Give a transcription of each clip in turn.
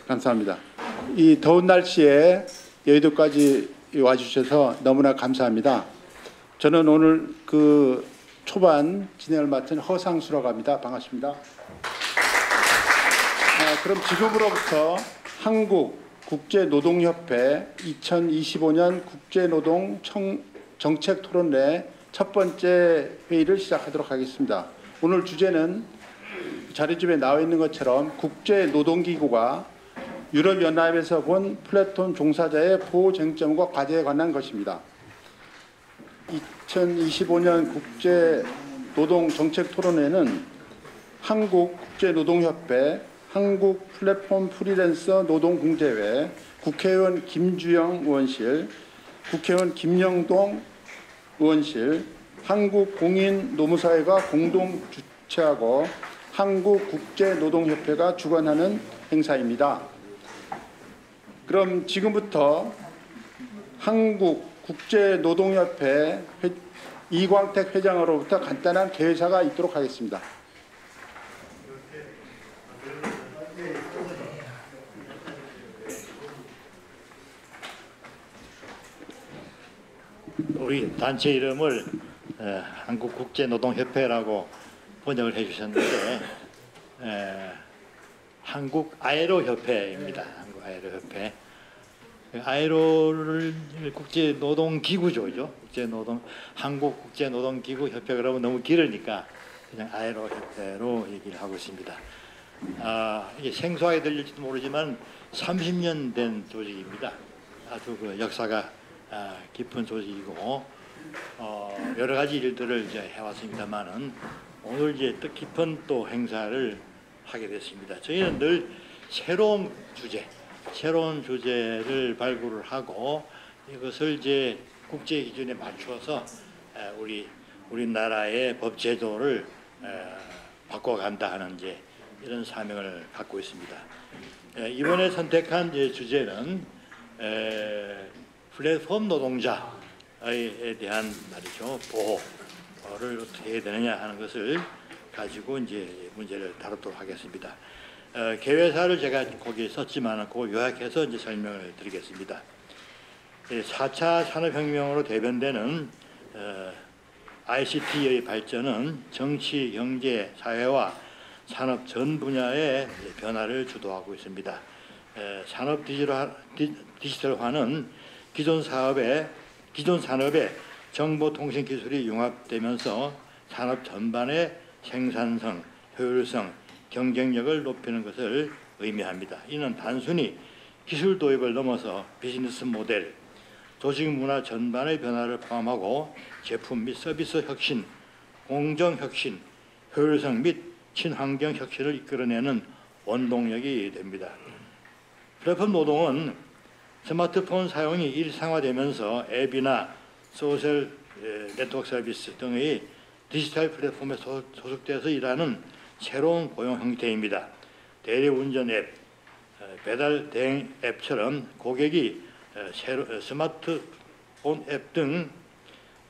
감사합니다. 이 더운 날씨에 여의도까지 와주셔서 너무나 감사합니다. 저는 오늘 그 초반 진행을 맡은 허상수라고 합니다. 반갑습니다. 그럼 지금으로부터 한국국제노동협회 2025년 국제노동 정책토론회 첫 번째 회의를 시작하도록 하겠습니다. 오늘 주제는 자료집에 나와 있는 것처럼 국제노동기구가 유럽연합에서 본 플랫폼 종사자의 보호 쟁점과 과제에 관한 것입니다. 2025년 국제노동정책토론회는 한국국제노동협회, 한국플랫폼 프리랜서 노동공제회, 국회의원 김주영 의원실, 국회의원 김영동 의원실, 한국공인노무사회가 공동 주최하고 한국국제노동협회가 주관하는 행사입니다. 그럼 지금부터 한국국제노동협회 이광택 회장으로부터 간단한 개회사가 있도록 하겠습니다. 우리 단체 이름을 한국국제노동협회라고 번역을 해주셨는데 한국 아에로협회입니다. 한국 아에로협회. 아에로를 국제노동기구죠. 한국국제노동기구 협회 그러면 너무 길으니까 그냥 아에로협회로 얘기를 하고 있습니다. 이게 생소하게 들릴지도 모르지만 30년 된 조직입니다. 아주 그 역사가 깊은 조직이고 여러 가지 일들을 이제 해왔습니다만은 오늘 이제 뜻깊은 또 행사를 하게 됐습니다. 저희는 늘 새로운 주제를 발굴을 하고 이것을 이제 국제 기준에 맞춰서 우리나라의 법 제도를 바꿔간다 하는 이제 이런 사명을 갖고 있습니다. 이번에 선택한 이제 주제는 플랫폼 노동자에 대한 말이죠. 보호를 어떻게 해야 되느냐 하는 것을 가지고 이제 문제를 다루도록 하겠습니다. 개회사를 제가 거기에 썼지만 그 요약해서 이제 설명을 드리겠습니다. 4차 산업혁명으로 대변되는 ICT의 발전은 정치, 경제, 사회와 산업 전 분야의 변화를 주도하고 있습니다. 산업 디지털화는 기존 산업에 정보통신 기술이 융합되면서 산업 전반의 생산성, 효율성, 경쟁력을 높이는 것을 의미합니다. 이는 단순히 기술 도입을 넘어서 비즈니스 모델, 조직 문화 전반의 변화를 포함하고 제품 및 서비스 혁신, 공정 혁신, 효율성 및 친환경 혁신을 이끌어내는 원동력이 됩니다. 플랫폼 노동은 스마트폰 사용이 일상화되면서 앱이나 소셜 네트워크 서비스 등의 디지털 플랫폼에 소속돼서 일하는 새로운 고용 형태입니다. 대리운전 앱, 배달 대행 앱처럼 고객이 스마트폰 앱 등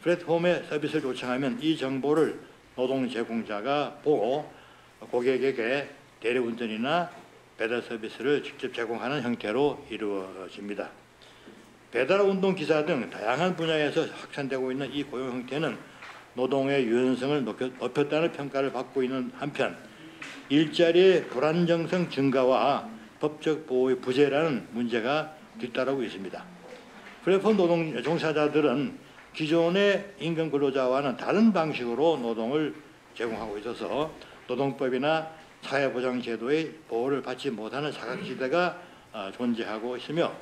플랫폼의 서비스를 요청하면 이 정보를 노동 제공자가 보고 고객에게 대리운전이나 배달 서비스를 직접 제공하는 형태로 이루어집니다. 배달 운동기사 등 다양한 분야에서 확산되고 있는 이 고용 형태는 노동의 유연성을 높였다는 평가를 받고 있는 한편 일자리의 불안정성 증가와 법적 보호의 부재라는 문제가 뒤따르고 있습니다. 플랫폼 노동 종사자들은 기존의 임금 근로자와는 다른 방식으로 노동을 제공하고 있어서 노동법이나 사회보장제도의 보호를 받지 못하는 사각지대가 존재하고 있으며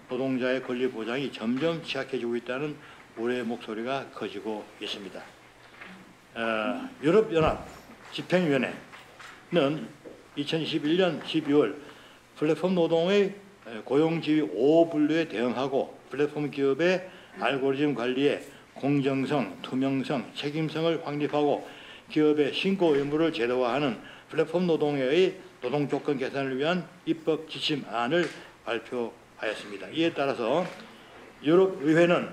노동자의 권리 보장이 점점 취약해지고 있다는 우려의 목소리가 커지고 있습니다. 유럽연합 집행위원회는 2021년 12월 플랫폼 노동의 고용지위 5분류에 대응하고 플랫폼 기업의 알고리즘 관리에 공정성, 투명성, 책임성을 확립하고 기업의 신고 의무를 제도화하는 플랫폼 노동의 노동 조건 개선을 위한 입법 지침안을 발표하였습니다. 이에 따라서 유럽의회는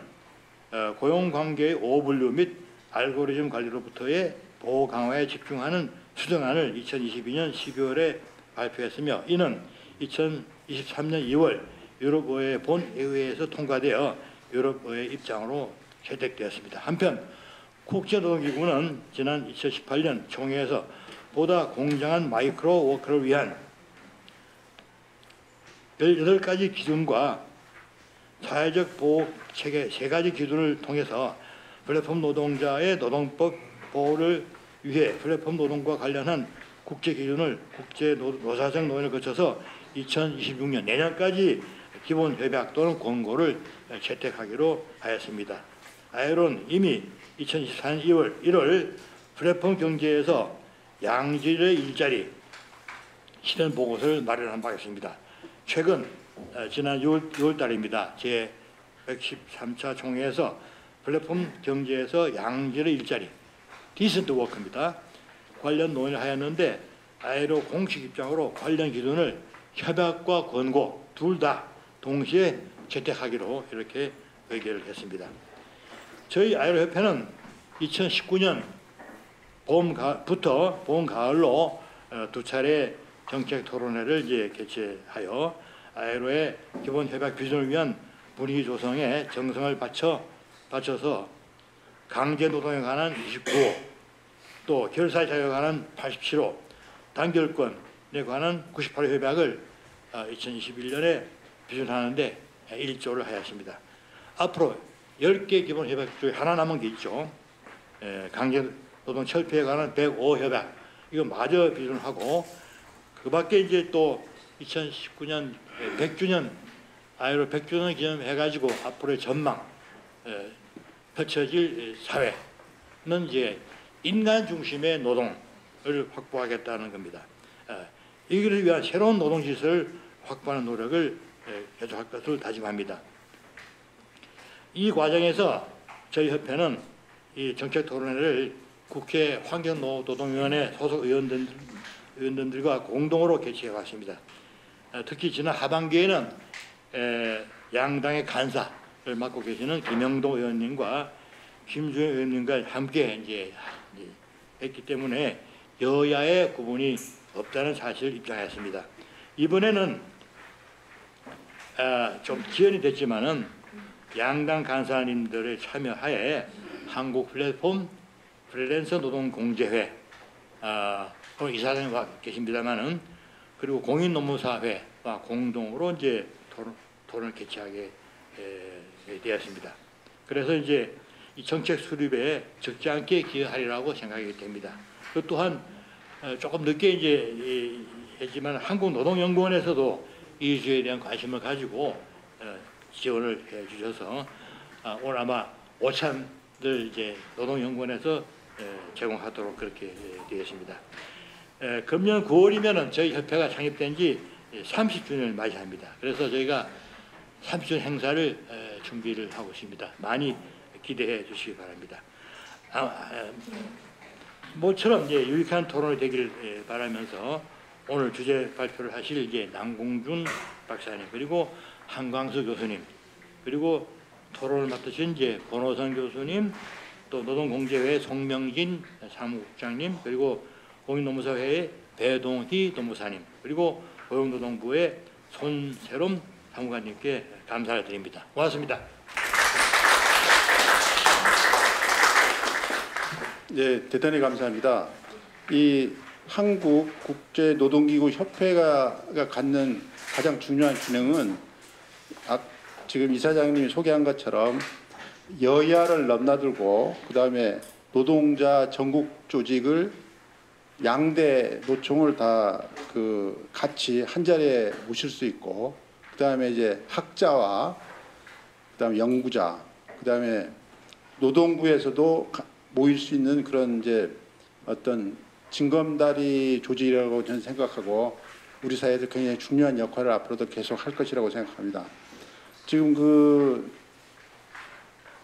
고용관계의 5분류 및 알고리즘 관리로부터의 보호 강화에 집중하는 수정안을 2022년 12월에 발표했으며 이는 2023년 2월 유럽의회 본회의에서 통과되어 유럽의회 입장으로 채택되었습니다. 한편 국제노동기구는 지난 2018년 총회에서 보다 공정한 마이크로 워커를 위한 18가지 기준과 사회적 보호 체계 3가지 기준을 통해서 플랫폼 노동자의 노동법 보호를 위해 플랫폼 노동과 관련한 국제 기준을 국제 노사정 논의를 거쳐서 2026년 내년까지 기본 협약 또는 권고를 채택하기로 하였습니다. 아이로는 이미 2024년 2월 1월 플랫폼 경제에서 양질의 일자리 실현 보고서를 마련한 바 있습니다. 최근 지난 6월 달입니다. 제 113차 총회에서 플랫폼 경제에서 양질의 일자리 디센트 워크입니다. 관련 논의를 하였는데 아이로 공식 입장으로 관련 기준을 협약과 권고 둘 다 동시에 채택하기로 이렇게 의결을 했습니다. 저희 아이로 협회는 2019년 봄부터 봄 가을로 2차례 정책 토론회를 이제 개최하여 아이로의 기본 협약 비준을 위한 분위기 조성에 정성을 바쳐서 강제 노동에 관한 29호, 또 결사 자유에 관한 87호, 단결권에 관한 98호 협약을 2021년에 비준하는데 일조를 하였습니다. 앞으로 10개 기본 협약 중에 하나 남은 게 있죠. 강제 노동 철폐에 관한 105 협약 이거 마저 비준하고 그 밖에 이제 또 2019년 100주년 아이로 100주년 기념해가지고 앞으로의 전망 펼쳐질 사회는 이제 인간 중심의 노동을 확보하겠다는 겁니다. 이를 위한 새로운 노동 시설을 확보하는 노력을 계속할 것을 다짐합니다. 이 과정에서 저희 협회는 이 정책 토론회를 국회 환경노동위원회 소속 의원들과 공동으로 개최해 왔습니다. 특히 지난 하반기에는 양당의 간사를 맡고 계시는 김영도 의원님과 김주현 의원님과 함께 이제 했기 때문에 여야의 구분이 없다는 사실을 입장했습니다. 이번에는 좀 지연이 됐지만은 양당 간사님들의 참여하에 한국 플랫폼 프리랜서 노동공제회 이사장님 와 계십니다만은 그리고 공인노무사회와 공동으로 이제 토론을 개최하게 되었습니다. 그래서 이제 이 정책 수립에 적지 않게 기여하리라고 생각이 됩니다. 그 또한 조금 늦게 이제 했지만 한국노동연구원에서도 이 주제에 대한 관심을 가지고 지원을 해 주셔서 오늘 아마 오찬을 이제 노동연구원에서 제공하도록 그렇게 되었습니다. 금년 9월이면은 저희 협회가 창립된 지 30주년을 맞이합니다. 그래서 저희가 30주년 행사를 준비를 하고 있습니다. 많이 기대해 주시기 바랍니다. 모처럼 이제 유익한 토론이 되기를 바라면서 오늘 주제 발표를 하실 이제 남공준 박사님 그리고 한광수 교수님 그리고 토론을 맡으신 이제 권호선 교수님 또 노동공제회 송명진 사무국장님 그리고 공인노무사회의 배동희 노무사님 그리고 고용노동부의 손세롬 사무관님께 감사를 드립니다. 고맙습니다. 네, 대단히 감사합니다. 이 한국국제노동기구 협회가 갖는 가장 중요한 기능은 지금 이사장님이 소개한 것처럼 여야를 넘나들고 그다음에 노동자 전국 조직을 양대 노총을 다 같이 한 자리에 모실 수 있고 그다음에 이제 학자와 그다음에 연구자 그다음에 노동부에서도 모일 수 있는 그런 이제 어떤 징검다리 조직이라고 저는 생각하고 우리 사회에서 굉장히 중요한 역할을 앞으로도 계속 할 것이라고 생각합니다. 지금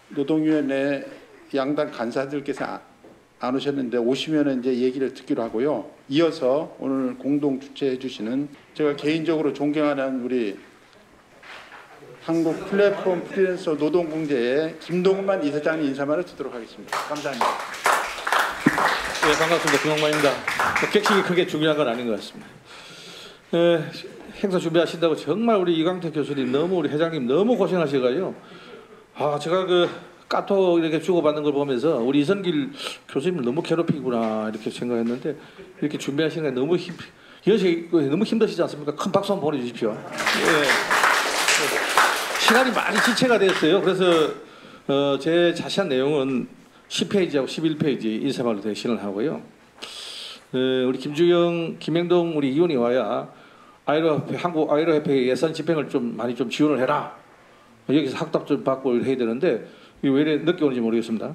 노동위원회 양당 간사들께서 안 오셨는데 오시면 이제 얘기를 듣기로 하고요. 이어서 오늘 공동 주최해 주시는 제가 개인적으로 존경하는 우리 한국 플랫폼 프리랜서 노동공제의 김동만 이사장님 인사말을 듣도록 하겠습니다. 감사합니다. 네, 반갑습니다. 김홍만입니다. 객식이 크게 중요한 건 아닌 것 같습니다. 행사 준비하신다고 정말 우리 이광택 교수님 너무 우리 회장님 너무 고생하셔가지고 제가 그 까톡 이렇게 주고받는 걸 보면서 우리 이선길 교수님을 너무 괴롭히구나 이렇게 생각했는데 이렇게 준비하시는 게 너무 너무 힘드시지 않습니까? 큰 박수 한번 보내주십시오. 시간이 많이 지체가 됐어요. 그래서 제 자세한 내용은 10페이지하고 11페이지 인사말로 대신을 하고요. 우리 김주영, 김행동 우리 의원이 와야 한국 아이로협회 예산 집행을 좀 많이 좀 지원을 해라. 여기서 학답 좀 받고 해야 되는데 왜 이렇게 늦게 오는지 모르겠습니다.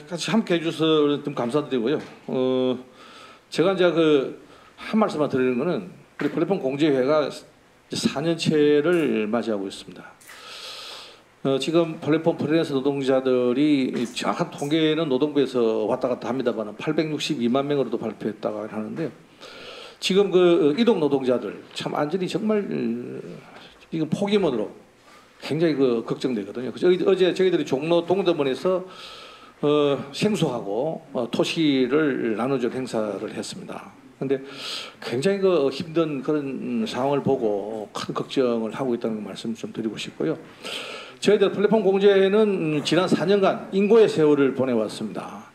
같이 함께 해주셔서 좀 감사드리고요. 제가 이제 한 말씀만 드리는 거는 우리 플랫폼 공제회가 4년째를 맞이하고 있습니다. 지금 플랫폼 프리랜서 노동자들이 정확한 통계는 노동부에서 왔다 갔다 합니다만 862만 명으로도 발표했다고 하는데 지금 이동 노동자들 참 안전이 정말 지금 포기문으로 굉장히 걱정되거든요. 어제 저희들이 종로 동대문에서 생수하고 토시를 나눠줄 행사를 했습니다. 근데 굉장히 힘든 그런 상황을 보고 큰 걱정을 하고 있다는 말씀 좀 드리고 싶고요. 저희들 플랫폼 공제는 지난 4년간 인고의 세월을 보내왔습니다.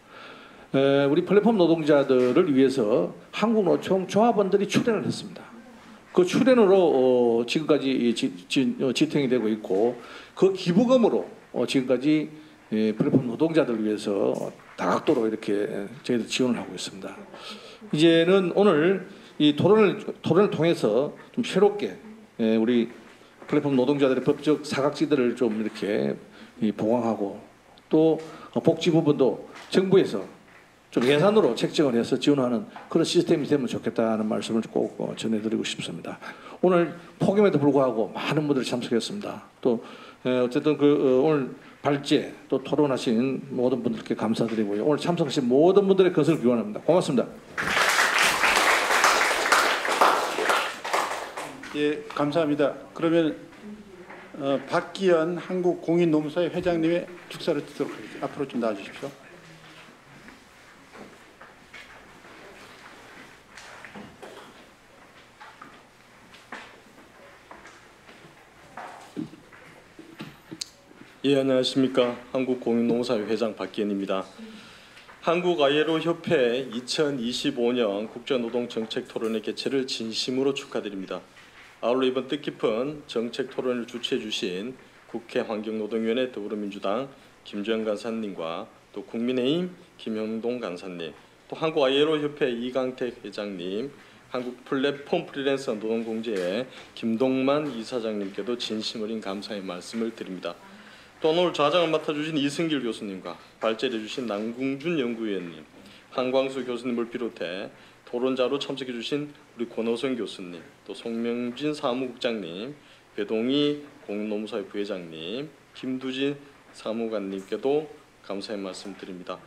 우리 플랫폼 노동자들을 위해서 한국노총 조합원들이 출연을 했습니다. 그 출연으로 지금까지 지탱이 되고 있고 그 기부금으로 지금까지 플랫폼 노동자들을 위해서 다각도로 이렇게 저희들 지원을 하고 있습니다. 이제는 오늘 이 토론을 통해서 좀 새롭게 우리 플랫폼 노동자들의 법적 사각지대를 좀 이렇게 보강하고 또 복지 부분도 정부에서 좀 예산으로 책정을 해서 지원하는 그런 시스템이 되면 좋겠다는 말씀을 꼭 전해드리고 싶습니다. 오늘 폭염에도 불구하고 많은 분들이 참석했습니다. 또 어쨌든 오늘 발제 또 토론하신 모든 분들께 감사드리고요. 오늘 참석하신 모든 분들의 것을 기원합니다. 고맙습니다. 예, 감사합니다. 그러면 박기현 한국공인노무사회 회장님의 축사를 듣도록 하겠습니다. 앞으로 좀 나와주십시오. 예, 안녕하십니까. 한국공인노무사회 회장 박기현입니다. 한국ILO 협회 2025년 국제노동정책토론회 개최를 진심으로 축하드립니다. 아울러 이번 뜻깊은 정책토론을 주최해 주신 국회 환경노동위원회 더불어민주당 김주영 간사님과 또 국민의힘 김형동 간사님, 또 한국ILO 협회 이강택 회장님, 한국 플랫폼 프리랜서 노동공제의 김동만 이사장님께도 진심 어린 감사의 말씀을 드립니다. 또 오늘 좌장을 맡아주신 이승길 교수님과 발제를 해주신 남궁준 연구위원님, 한광수 교수님을 비롯해 토론자로 참석해주신 우리 권호성 교수님, 또 송명진 사무국장님, 배동희 공인노무사회 부회장님, 김두진 사무관님께도 감사의 말씀드립니다.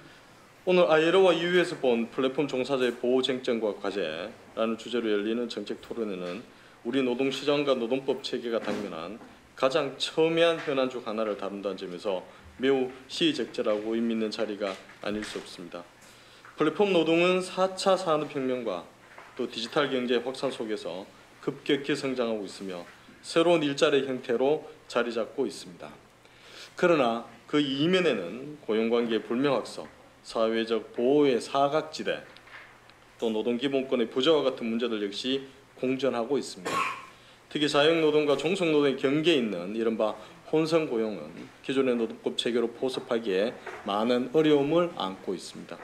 오늘 ILO와 EU에서 본 플랫폼 종사자의 보호 쟁점과 과제라는 주제로 열리는 정책 토론회는 우리 노동시장과 노동법 체계가 당면한 가장 첨예한 현안 중 하나를 다룬다는 점에서 매우 시의적절하고 의미 있는 자리가 아닐 수 없습니다. 플랫폼 노동은 4차 산업혁명과 또 디지털 경제 확산 속에서 급격히 성장하고 있으며 새로운 일자리 형태로 자리 잡고 있습니다. 그러나 그 이면에는 고용관계의 불명확성, 사회적 보호의 사각지대, 또 노동기본권의 부재와 같은 문제들 역시 공존하고 있습니다. 특히 자영노동과 종속노동의 경계에 있는 이른바 혼성고용은 기존의 노동법 체계로 포섭하기에 많은 어려움을 안고 있습니다.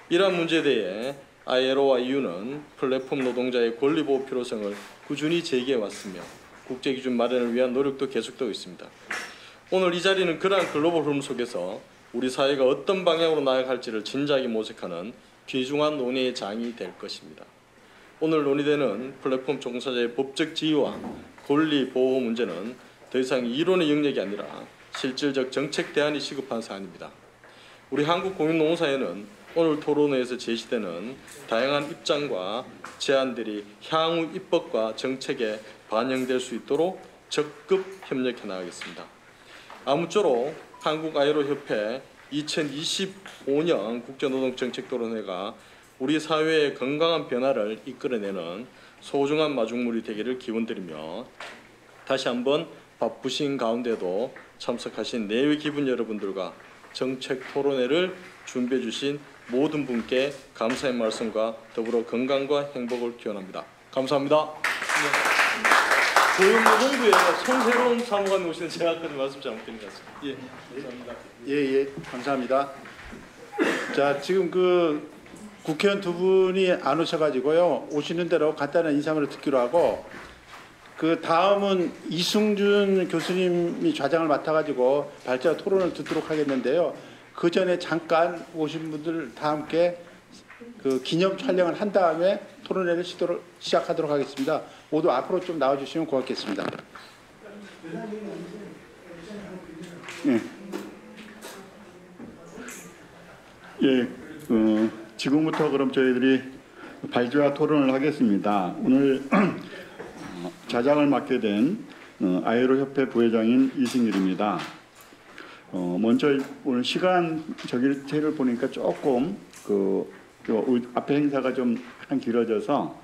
이러한 문제에 대해 ILO와 EU는 플랫폼 노동자의 권리 보호 필요성을 꾸준히 제기해왔으며 국제기준 마련을 위한 노력도 계속되고 있습니다. 오늘 이 자리는 그러한 글로벌 흐름 속에서 우리 사회가 어떤 방향으로 나아갈지를 진지하게 모색하는 귀중한 논의의 장이 될 것입니다. 오늘 논의되는 플랫폼 종사자의 법적 지위와 권리 보호 문제는 더 이상 이론의 영역이 아니라 실질적 정책 대안이 시급한 사안입니다. 우리 한국공인노무사회는 오늘 토론회에서 제시되는 다양한 입장과 제안들이 향후 입법과 정책에 반영될 수 있도록 적극 협력해 나가겠습니다. 아무쪼록 한국아이로협회 2025년 국제노동정책토론회가 우리 사회의 건강한 변화를 이끌어내는 소중한 마중물이 되기를 기원드리며 다시 한번 바쁘신 가운데도 참석하신 내외 기분 여러분들과 정책 토론회를 준비해 주신 모든 분께 감사의 말씀과 더불어 건강과 행복을 기원합니다. 감사합니다. 고용노동부에 손새로운 사무관이 오시는 제가 아까 말씀 잘못드린 것 같습니다. 예, 감사합니다. 예, 감사합니다. 자, 지금 그 국회의원 두 분이 안 오셔가지고요. 오시는 대로 간단한 인사말을 듣기로 하고, 그 다음은 이승준 교수님이 좌장을 맡아가지고 발제와 토론을 듣도록 하겠는데요. 그 전에 잠깐 오신 분들 다 함께 그 기념 촬영을 한 다음에 토론회를 시작하도록 하겠습니다. 모두 앞으로 좀 나와주시면 고맙겠습니다. 지금부터 그럼 저희들이 발제와 토론을 하겠습니다. 오늘 자장을 맡게 된 아이로협회 부회장인 이승길입니다. 먼저 오늘 시간 저기를 보니까 조금 앞에 행사가 좀 약간 길어져서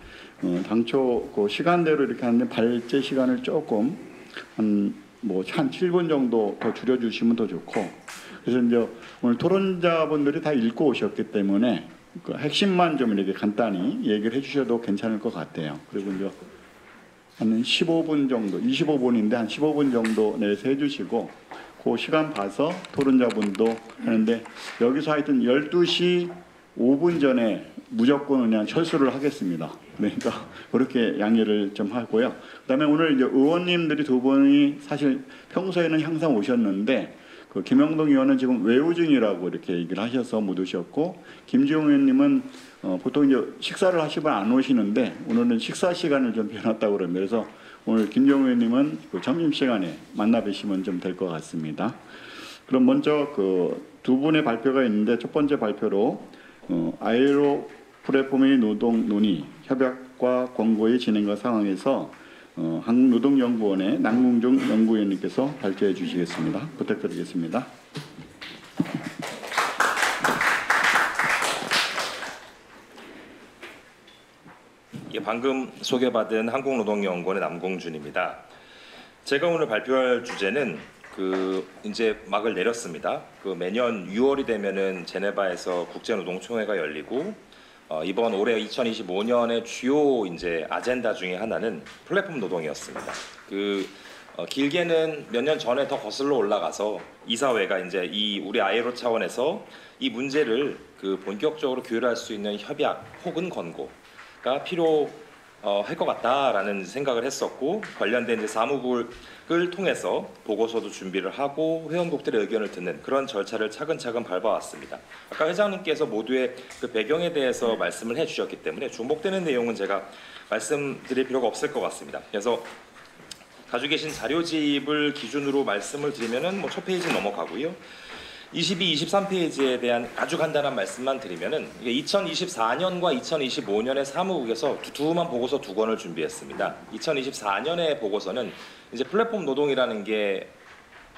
당초 그 시간대로 이렇게 하는데 발제 시간을 조금 한 7분 정도 더 줄여주시면 더 좋고, 그래서 이제 오늘 토론자분들이 다 읽고 오셨기 때문에 그 핵심만 좀 이렇게 간단히 얘기를 해주셔도 괜찮을 것 같아요. 그리고 이제 한 15분 정도, 25분인데 한 15분 정도 내에서 해주시고, 그 시간 봐서 토론자분도 하는데, 여기서 하여튼 12시 5분 전에 무조건 그냥 철수를 하겠습니다. 그러니까 그렇게 양해를 좀 하고요. 그다음에 오늘 이제 의원님들이 두 분이 사실 평소에는 항상 오셨는데, 그 김영동 의원은 지금 외우 중이라고 이렇게 얘기를 하셔서 못 오셨고, 김지용 의원님은 보통 이제 식사를 하시면 안 오시는데 오늘은 식사 시간을 좀 변했다고 그럽니다. 그래서 오늘 김지용 의원님은 그 점심 시간에 만나 뵈시면 좀 될 것 같습니다. 그럼 먼저 그 두 분의 발표가 있는데, 첫 번째 발표로 아이로 플랫폼의 노동 논의 협약과 권고의 진행과 상황에서 한국노동연구원의 남궁중 연구위원님께서 발표해 주시겠습니다. 부탁드리겠습니다. 예, 방금 소개받은 한국노동연구원의 남궁준입니다. 제가 오늘 발표할 주제는 이제 막을 내렸습니다. 매년 6월이 되면은 제네바에서 국제노동총회가 열리고, 이번 올해 2025년의 주요 이제 아젠다 중에 하나는 플랫폼 노동이었습니다. 길게는 몇 년 전에 더 거슬러 올라가서 이사회가 이제 우리 아이로 차원에서 이 문제를 본격적으로 규율할 수 있는 협약 혹은 권고가 필요할 것 같다라는 생각을 했었고, 관련된 이제 사무국을 통해서 보고서도 준비를 하고 회원국들의 의견을 듣는 그런 절차를 차근차근 밟아왔습니다. 아까 회장님께서 모두의 배경에 대해서 말씀을 해주셨기 때문에 중복되는 내용은 제가 말씀드릴 필요가 없을 것 같습니다. 그래서 가지고 계신 자료집을 기준으로 말씀을 드리면은 첫 페이지 넘어가고요. 22, 23페이지에 대한 아주 간단한 말씀만 드리면은, 이게 2024년과 2025년의 사무국에서 두툼한 보고서 2권을 준비했습니다. 2024년의 보고서는 이제 플랫폼 노동이라는 게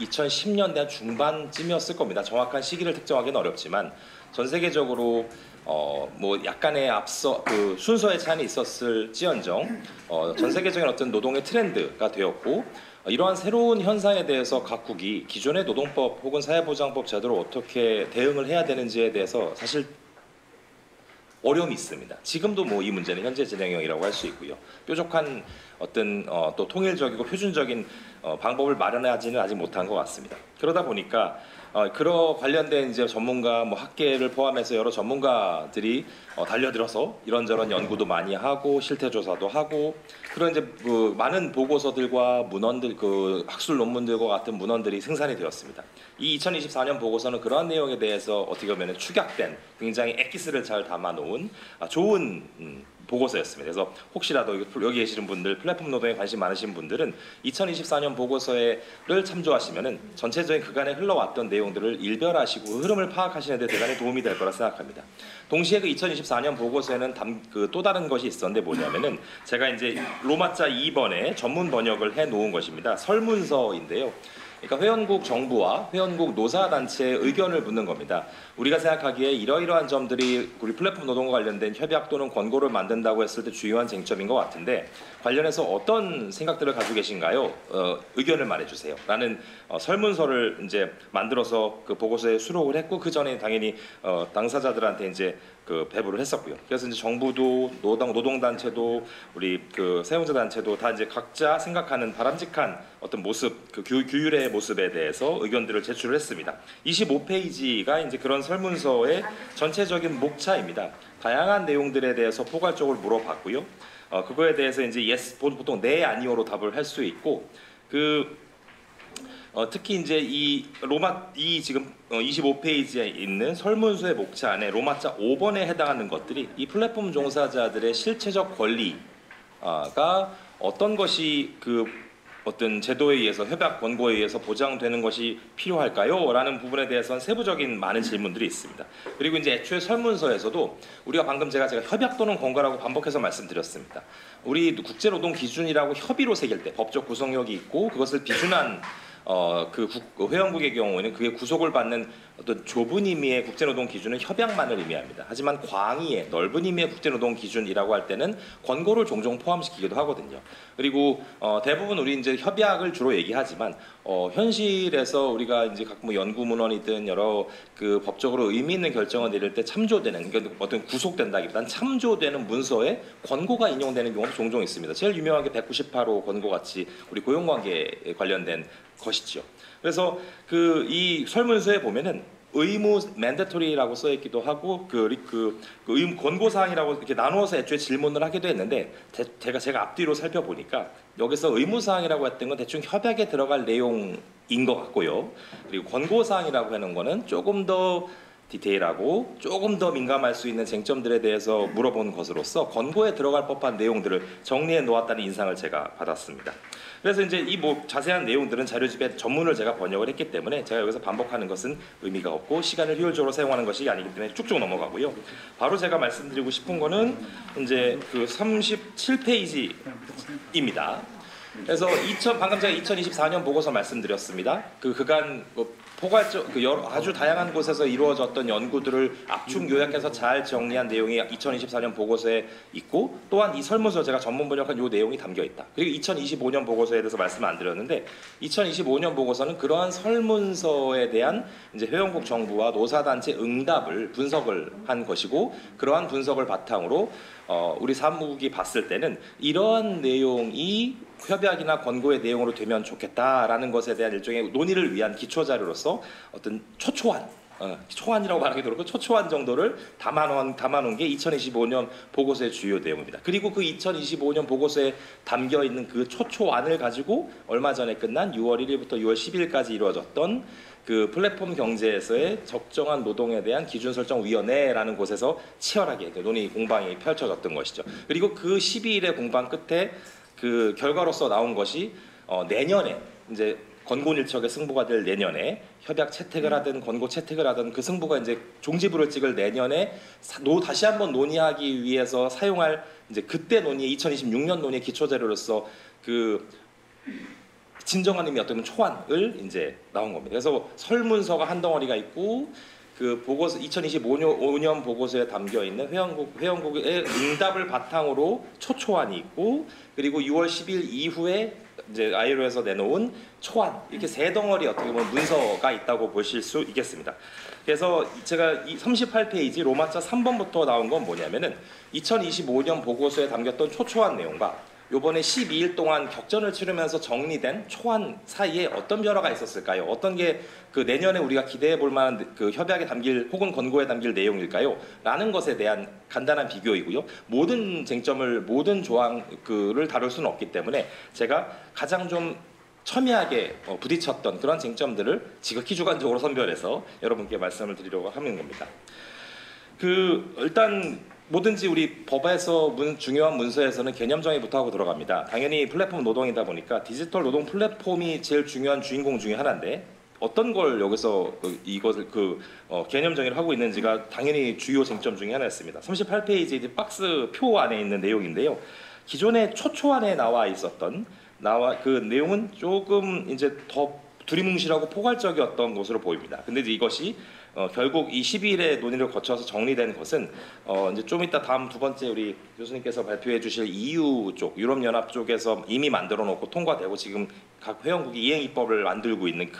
2010년대 한 중반쯤이었을 겁니다. 정확한 시기를 특정하기는 어렵지만 전 세계적으로 약간의 앞서 순서의 차이는 있었을지언정 전 세계적인 어떤 노동의 트렌드가 되었고, 이러한 새로운 현상에 대해서 각국이 기존의 노동법 혹은 사회보장법 제도로 어떻게 대응을 해야 되는지에 대해서 사실 어려움이 있습니다. 지금도 이 문제는 현재 진행형이라고 할 수 있고요. 뾰족한 어떤 또 통일적이고 표준적인 방법을 마련하지는 아직 못한 것 같습니다. 그러다 보니까 관련된 이제 전문가, 학계를 포함해서 여러 전문가들이 달려들어서 이런저런 연구도 많이 하고 실태 조사도 하고, 그런 이제 많은 보고서들과 문헌들, 학술 논문들과 같은 문헌들이 생산이 되었습니다. 이 2024년 보고서는 그러한 내용에 대해서 어떻게 보면 축약된 굉장히 엑기스를 잘 담아놓은 좋은 보고서였습니다. 그래서 혹시라도 여기 계시는 분들, 플랫폼 노동에 관심 많으신 분들은 2024년 보고서를 참조하시면은 전체적인 그간에 흘러왔던 내용들을 일별하시고 흐름을 파악하시는 데 대단히 도움이 될 거라 생각합니다. 동시에 그 2024년 보고서에는 또 다른 것이 있었는데 뭐냐면은 제가 이제 로마자 2번에 전문 번역을 해 놓은 것입니다. 설문서인데요. 그러니까 회원국 정부와 회원국 노사단체의 의견을 묻는 겁니다. 우리가 생각하기에 이러이러한 점들이 우리 플랫폼 노동과 관련된 협약 또는 권고를 만든다고 했을 때 주요한 쟁점인 것 같은데 관련해서 어떤 생각들을 가지고 계신가요? 의견을 말해주세요. 라는 설문서를 이제 만들어서 그 보고서에 수록을 했고 그 전에 당연히 당사자들한테 이제 그 배부를 했었고요. 그래서 이제 정부도 노동단체도 우리 그 사용자 단체도 다 이제 각자 생각하는 바람직한 어떤 모습, 그 규율의 모습에 대해서 의견들을 제출을 했습니다. 25페이지가 이제 그런 설문서의 전체적인 목차입니다. 다양한 내용들에 대해서 포괄적으로 물어봤고요. 그거에 대해서 이제 yes, 보통 네 아니오로 답을 할 수 있고 특히 이제 이 지금 25페이지에 있는 설문서의 목차 안에 로마자 5번에 해당하는 것들이 이 플랫폼 종사자들의 실체적 권리가 어떤 것이 그 어떤 제도에 의해서 협약 권고에 의해서 보장되는 것이 필요할까요? 라는 부분에 대해서는 세부적인 많은 질문들이 있습니다. 그리고 이제 애초에 설문서에서도 우리가 방금 제가 협약 또는 권고라고 반복해서 말씀드렸습니다. 우리 국제노동 기준이라고 협의로 새길 때 법적 구성력이 있고 그것을 비준한 회원국의 경우에는 그게 구속을 받는 어떤 좁은 의미의 국제노동 기준은 협약만을 의미합니다. 하지만 광의의 넓은 의미의 국제노동 기준이라고 할 때는 권고를 종종 포함시키기도 하거든요. 그리고 대부분 우리 이제 협약을 주로 얘기하지만 현실에서 우리가 이제 각 뭐 연구문헌이든 여러 그 법적으로 의미 있는 결정을 내릴 때 참조되는 그러니까 어떤 구속된다기보다는 참조되는 문서에 권고가 인용되는 경우도 종종 있습니다. 제일 유명한 게 198호 권고 같이 우리 고용관계에 관련된 것이죠. 그래서 이 설문서에 보면은 의무 mandatory라고 써 있기도 하고 의무 권고 사항이라고 이렇게 나누어서 애초에 질문을 하기도 했는데 제가 앞뒤로 살펴보니까 여기서 의무 사항이라고 했던 건 대충 협약에 들어갈 내용인 것 같고요. 그리고 권고 사항이라고 하는 거는 조금 더 디테일하고 조금 더 민감할 수 있는 쟁점들에 대해서 물어본 것으로서 권고에 들어갈 법한 내용들을 정리해 놓았다는 인상을 제가 받았습니다. 그래서 이제 이 자세한 내용들은 자료집에 전문을 제가 번역을 했기 때문에 제가 여기서 반복하는 것은 의미가 없고 시간을 효율적으로 사용하는 것이 아니기 때문에 쭉쭉 넘어가고요. 바로 제가 말씀드리고 싶은 거는 이제 그 37페이지입니다. 그래서 방금 제가 2024년 보고서 말씀드렸습니다. 그간 포괄적 아주 다양한 곳에서 이루어졌던 연구들을 압축 요약해서 잘 정리한 내용이 2024년 보고서에 있고 또한 이 설문서 제가 전문 번역한 이 내용이 담겨 있다. 그리고 2025년 보고서에 대해서 말씀 안 드렸는데 2025년 보고서는 그러한 설문서에 대한 이제 회원국 정부와 노사단체 응답을 분석을 한 것이고 그러한 분석을 바탕으로 우리 사무국이 봤을 때는 이러한 내용이 협약이나 권고의 내용으로 되면 좋겠다라는 것에 대한 일종의 논의를 위한 기초자료로서 어떤 초안이라고 말하기도 그렇고 초초안 정도를 담아놓은 게 2025년 보고서의 주요 내용입니다. 그리고 그 2025년 보고서에 담겨 있는 그 초초안을 가지고 얼마 전에 끝난 6월 1일부터 6월 10일까지 이루어졌던 그 플랫폼 경제에서의 적정한 노동에 대한 기준 설정 위원회라는 곳에서 치열하게 논의 공방이 펼쳐졌던 것이죠. 그리고 그 12일의 공방 끝에 그 결과로서 나온 것이 내년에 이제 권고일척의 승부가 될 내년에 협약 채택을 하든 권고 채택을 하든 그 승부가 이제 종지부를 찍을 내년에 다시 한번 논의하기 위해서 사용할 이제 그때 논의 2026년 논의 기초 자료로서 그 진정한 의미 어떤 초안을 이제 나온 겁니다. 그래서 설문서가 한 덩어리가 있고 그 보고서 2025년 보고서에 담겨 있는 회원국의 응답을 바탕으로 초초안이 있고 그리고 6월 10일 이후에 이제 ILO에서 내놓은 초안 이렇게 세 덩어리 어떻게 보면 문서가 있다고 보실 수 있겠습니다. 그래서 제가 이 38페이지 로마자 3번부터 나온 건 뭐냐면은 2025년 보고서에 담겼던 초초안 내용과 요번에 12일 동안 격전을 치르면서 정리된 초안 사이에 어떤 변화가 있었을까요? 어떤 게 그 내년에 우리가 기대해 볼 만한 그 협약에 담길 혹은 권고에 담길 내용일까요? 라는 것에 대한 간단한 비교이고요. 모든 쟁점을 모든 조항을 다룰 수는 없기 때문에 제가 가장 좀 첨예하게 부딪혔던 그런 쟁점들을 지극히 주관적으로 선별해서 여러분께 말씀을 드리려고 하는 겁니다. 일단 뭐든지 우리 법에서 중요한 문서에서는 개념 정의부터 하고 들어갑니다. 당연히 플랫폼 노동이다 보니까 디지털 노동 플랫폼이 제일 중요한 주인공 중에 하나인데 어떤 걸 여기서 이것을 개념 정의를 하고 있는지가 당연히 주요 쟁점 중에 하나였습니다. 38페이지 박스 표 안에 있는 내용인데요. 기존에 초초안에 나와 있었던 그 내용은 조금 이제 더 두리뭉실하고 포괄적이었던 것으로 보입니다. 근데 이제 이것이 결국 이 12일의 논의를 거쳐서 정리된 것은 이제 좀 이따 다음 두 번째 우리 교수님께서 발표해 주실 EU 쪽, 유럽연합 쪽에서 이미 만들어 놓고 통과되고 지금 각 회원국이 이행 입법을 만들고 있는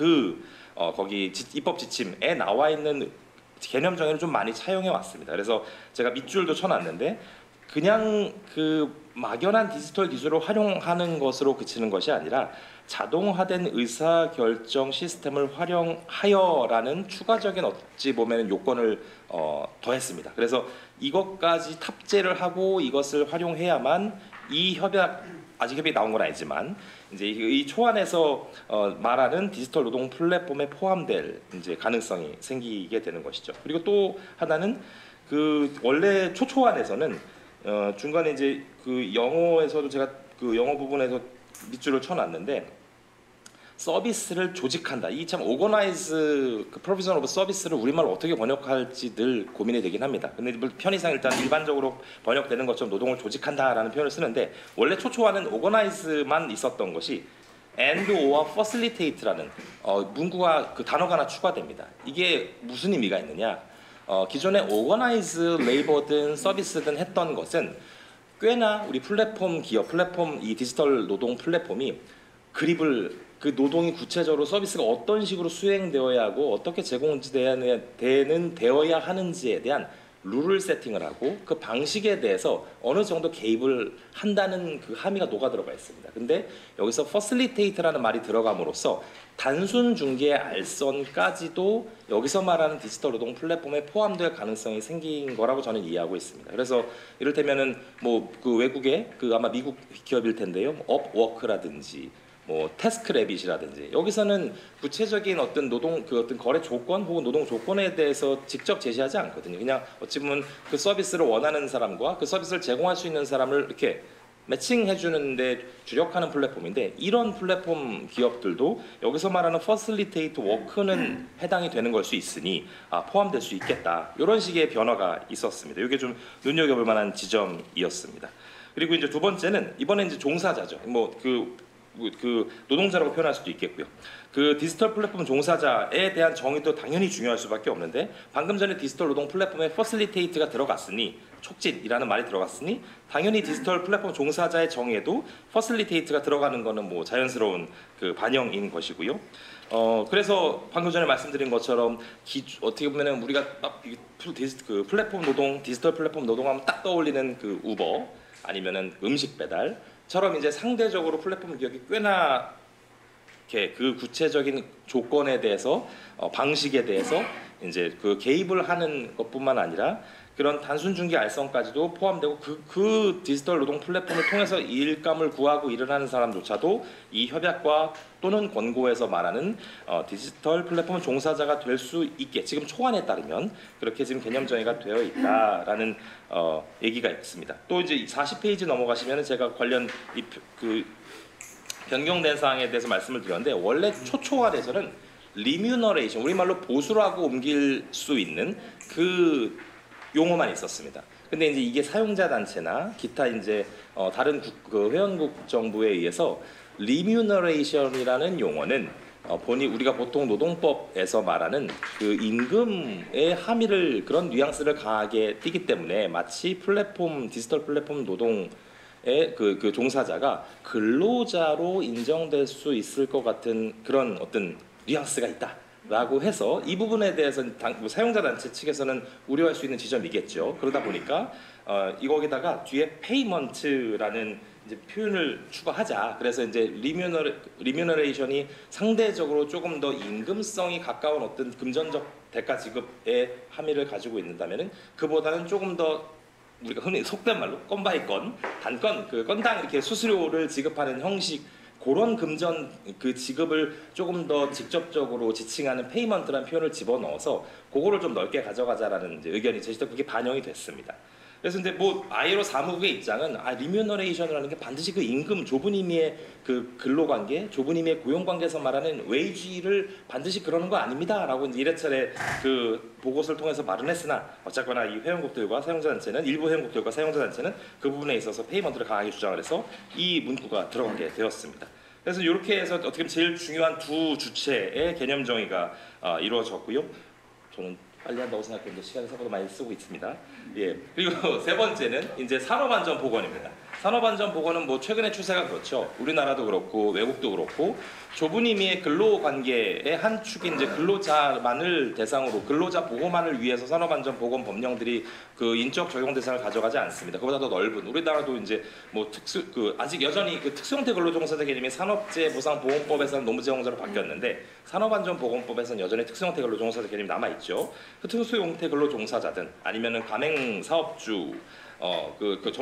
거기 입법 지침에 나와 있는 개념 정의를 좀 많이 차용해 왔습니다. 그래서 제가 밑줄도 쳐놨는데 그냥 막연한 디지털 기술을 활용하는 것으로 그치는 것이 아니라 자동화된 의사결정 시스템을 활용하여라는 추가적인 어찌 보면 요건을 더했습니다. 그래서 이것까지 탑재를 하고 이것을 활용해야만 이 아직 협약이 나온 건 아니지만 이제 이 초안에서 말하는 디지털 노동 플랫폼에 포함될 이제 가능성이 생기게 되는 것이죠. 그리고 또 하나는 원래 초초안에서는 중간에 이제 영어에서도 제가 영어 부분에서 밑줄을 쳐놨는데 서비스를 조직한다. 이 참 오거나이즈 프로비전 오브 서비스를 우리말로 어떻게 번역할지 늘 고민이 되긴 합니다. 근데 편의상 일단 일반적으로 번역되는 것처럼 노동을 조직한다라는 표현을 쓰는데 원래 초초화는 오거나이즈만 있었던 것이 and or facilitate라는 문구가 단어가 하나 추가됩니다. 이게 무슨 의미가 있느냐? 기존에 오거나이즈 레이버든 서비스든 했던 것은 꽤나 우리 플랫폼 이 디지털 노동 플랫폼이 그립을 노동이 구체적으로 서비스가 어떤 식으로 수행되어야 하고 어떻게 되어야 하는지에 대한 룰을 세팅을 하고 그 방식에 대해서 어느 정도 개입을 한다는 함의가 녹아 들어가 있습니다. 근데 여기서 facilitate라는 말이 들어감으로써 단순 중개 알선까지도 여기서 말하는 디지털 노동 플랫폼에 포함될 가능성이 생긴 거라고 저는 이해하고 있습니다. 그래서 이를테면은 외국의 아마 미국 기업일 텐데요. 업워크라든지 태스크래빗이라든지 여기서는 구체적인 어떤 어떤 거래 조건 혹은 노동 조건에 대해서 직접 제시하지 않거든요. 그냥 어찌 보면 그 서비스를 원하는 사람과 그 서비스를 제공할 수 있는 사람을 이렇게 매칭해 주는데 주력하는 플랫폼인데 이런 플랫폼 기업들도 여기서 말하는 퍼실리테이트 워크는 해당이 되는 걸 수 있으니 포함될 수 있겠다. 이런 식의 변화가 있었습니다. 이게 좀 눈여겨볼 만한 지점이었습니다. 그리고 이제 두 번째는 이번에 이제 종사자죠. 노동자라고 표현할 수도 있겠고요. 디지털 플랫폼 종사자에 대한 정의도 당연히 중요할 수밖에 없는데 방금 전에 디지털 노동 플랫폼에 퍼실리테이트가 들어갔으니 촉진이라는 말이 들어갔으니 당연히 디지털 플랫폼 종사자의 정의에도 퍼실리테이트가 들어가는 것은 자연스러운 반영인 것이고요. 그래서 방금 전에 말씀드린 것처럼 어떻게 보면은 우리가 플랫폼 노동, 디지털 플랫폼 노동하면 딱 떠올리는 우버 아니면은 음식 배달처럼 이제 상대적으로 플랫폼 기업이 꽤나 이렇게 구체적인 조건에 대해서 방식에 대해서 이제 개입을 하는 것뿐만 아니라 그런 단순 중개 알선까지도 포함되고 그 디지털 노동 플랫폼을 통해서 일감을 구하고 일을 하는 사람조차도 이 협약과 또는 권고에서 말하는 디지털 플랫폼 종사자가 될 수 있게 지금 초안에 따르면 그렇게 지금 개념 정의가 되어 있다라는 얘기가 있습니다. 또 이제 40페이지 넘어가시면 제가 관련 변경된 사항에 대해서 말씀을 드렸는데 원래 초초안에서는 리뮤너레이션 우리말로 보수라고 옮길 수 있는 용어만 있었습니다. 근데 이제 이게 사용자 단체나 기타 이제 다른 회원국 정부에 의해서 리뮤너레이션이라는 용어는 우리가 보통 노동법에서 말하는 임금의 함의를 그런 뉘앙스를 강하게 띠기 때문에 마치 디지털 플랫폼 노동의 종사자가 근로자로 인정될 수 있을 것 같은 그런 어떤 뉘앙스가 있다. 라고 해서 이 부분에 대해서는 사용자 단체 측에서는 우려할 수 있는 지점이겠죠. 그러다 보니까 이거기다가 뒤에 페이먼트라는 이제 표현을 추가하자. 그래서 이제 리뮤너레이션이 상대적으로 조금 더 임금성이 가까운 어떤 금전적 대가 지급의 함의를 가지고 있다면은 그보다는 조금 더 우리가 흔히 속된 말로 건 바이 건, 단건 건당 이렇게 수수료를 지급하는 형식. 그런 금전 지급을 조금 더 직접적으로 지칭하는 페이먼트라는 표현을 집어넣어서 그거를 좀 넓게 가져가자라는 이제 의견이 제시되고 그게 반영이 됐습니다. 그래서 이제 뭐 아이로 사무국의 입장은 리뮤너레이션이라는 게 반드시 그 임금 좁은 의미의 그 근로관계, 좁은 의미의 고용관계에서 말하는 웨이지를 반드시 그러는 거 아닙니다라고 이제 이래차례 그 보고서를 통해서 말은 했으나 어쨌거나 이 회원국들과 사용자단체는 일부 회원국들과 사용자단체는 그 부분에 있어서 페이먼트를 강하게 주장을 해서 이 문구가 들어가게 되었습니다. 그래서 이렇게 해서 어떻게 보면 제일 중요한 두 주체의 개념 정의가 이루어졌고요. 저는 빨리 한다고 생각했는데 시간이 생각보다 많이 쓰고 있습니다. 예. 그리고 세 번째는 이제 산업안전보건입니다. 산업안전보건은 뭐 최근의 추세가 그렇죠. 우리나라도 그렇고 외국도 그렇고 좁은 의미의 근로관계의 한 축인 이제 근로자만을 대상으로 근로자 보호만을 위해서 산업안전보건 법령들이 그 인적 적용 대상을 가져가지 않습니다. 그보다 더 넓은 우리나라도 이제 뭐 아직 여전히 그 특수형태 근로종사자 개념이 산업재해보상보험법에서는 노무제공자로 바뀌었는데 산업안전보건법에서는 여전히 특수형태 근로종사자 개념이 남아 있죠. 그 특수형태 근로종사자든 아니면은 가맹사업주 그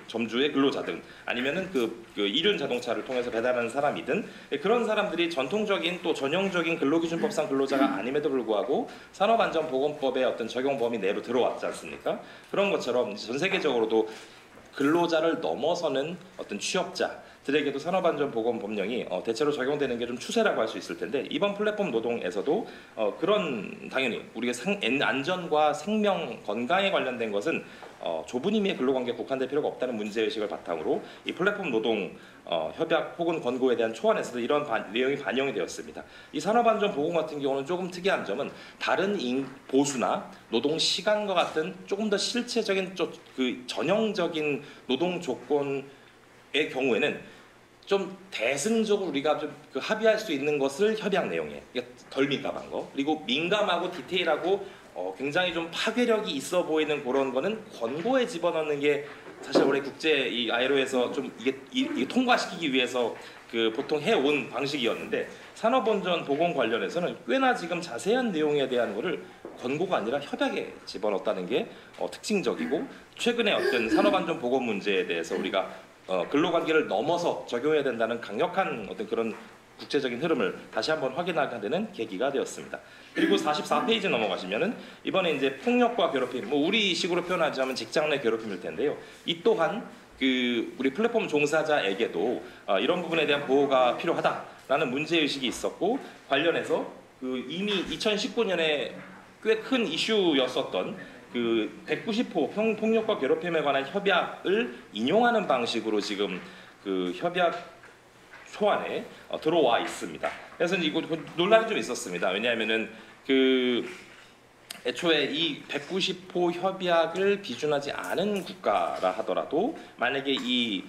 점주의 근로자 등 아니면은 그 이륜 자동차를 통해서 배달하는 사람이든 그런 사람들이 전통적인 또 전형적인 근로기준법상 근로자가 아님에도 불구하고 산업안전보건법의 어떤 적용 범위 내로 들어왔지 않습니까? 그런 것처럼 전 세계적으로도 근로자를 넘어서는 어떤 취업자들에게도 산업안전보건 법령이 대체로 적용되는 게 좀 추세라고 할 수 있을 텐데 이번 플랫폼 노동에서도 그런 당연히 우리가 안전과 생명, 건강에 관련된 것은 좁은 의미의 근로관계에 국한될 필요가 없다는 문제의식을 바탕으로 이 플랫폼 노동 협약 혹은 권고에 대한 초안에서도 이런 내용이 반영이 되었습니다. 이 산업안전보건 같은 경우는 조금 특이한 점은 다른 보수나 노동시간과 같은 조금 더 실체적인 그 전형적인 노동 조건의 경우에는 좀 대승적으로 우리가 좀 그 합의할 수 있는 것을 협약 내용에 그러니까 덜 민감한 거 그리고 민감하고 디테일하고 굉장히 좀 파괴력이 있어 보이는 그런 거는 권고에 집어넣는 게 사실 우리 국제 이 ILO에서 좀 이게 통과시키기 위해서 그 보통 해온 방식이었는데 산업안전보건 관련해서는 꽤나 지금 자세한 내용에 대한 거를 권고가 아니라 협약에 집어넣었다는 게 특징적이고 최근에 어떤 산업안전보건 문제에 대해서 우리가 근로관계를 넘어서 적용해야 된다는 강력한 어떤 그런 국제적인 흐름을 다시 한번 확인하게 되는 계기가 되었습니다. 그리고 44페이지 넘어가시면은 이번에 이제 폭력과 괴롭힘, 뭐 우리식으로 표현하자면 직장 내 괴롭힘일 텐데요. 이 또한 그 우리 플랫폼 종사자에게도 이런 부분에 대한 보호가 필요하다라는 문제 의식이 있었고 관련해서 그 이미 2019년에 꽤 큰 이슈였었던 그 190호 폭력과 괴롭힘에 관한 협약을 인용하는 방식으로 지금 그 협약 초안에 들어와 있습니다. 그래서 이거 논란이 좀 있었습니다. 왜냐하면은 그 애초에 이 190호 협약을 비준하지 않은 국가라 하더라도 만약에 이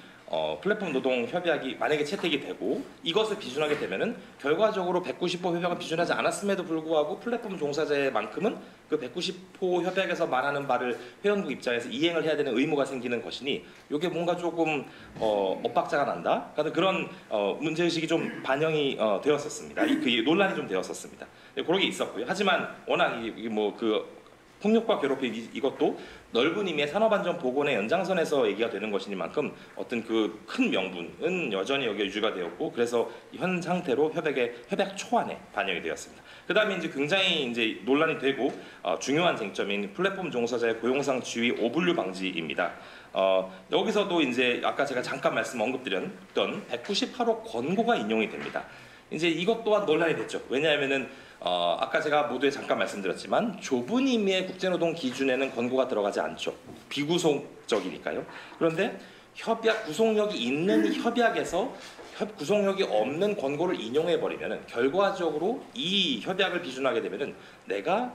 플랫폼 노동 협약이 만약에 채택이 되고 이것을 비준하게 되면은 결과적으로 190호 협약을 비준하지 않았음에도 불구하고 플랫폼 종사자만큼은 그 190호 협약에서 말하는 바를 회원국 입장에서 이행을 해야 되는 의무가 생기는 것이니 이게 뭔가 조금 엇박자가 난다. 그런 문제의식이 좀 반영이 되었었습니다. 그 논란이 좀 되었었습니다. 그런 게 있었고요. 하지만 워낙 뭐그 폭력과 괴롭힘 이것도 넓은 의미의 산업안전보건의 연장선에서 얘기가 되는 것이니만큼 어떤 그 큰 명분은 여전히 여기에 유지가 되었고 그래서 현 상태로 협약 초안에 반영이 되었습니다. 그 다음에 이제 굉장히 이제 논란이 되고 중요한 쟁점인 플랫폼 종사자의 고용상 지위 오분류 방지입니다. 여기서도 이제 아까 제가 잠깐 언급드렸던 198호 권고가 인용이 됩니다. 이제 이것 또한 논란이 됐죠. 왜냐하면은 아까 제가 모두에 잠깐 말씀드렸지만 좁은 의미의 국제노동 기준에는 권고가 들어가지 않죠. 비구속적이니까요. 그런데 협약 구속력이 있는 협약에서 구속력이 없는 권고를 인용해버리면 결과적으로 이 협약을 비준하게 되면 내가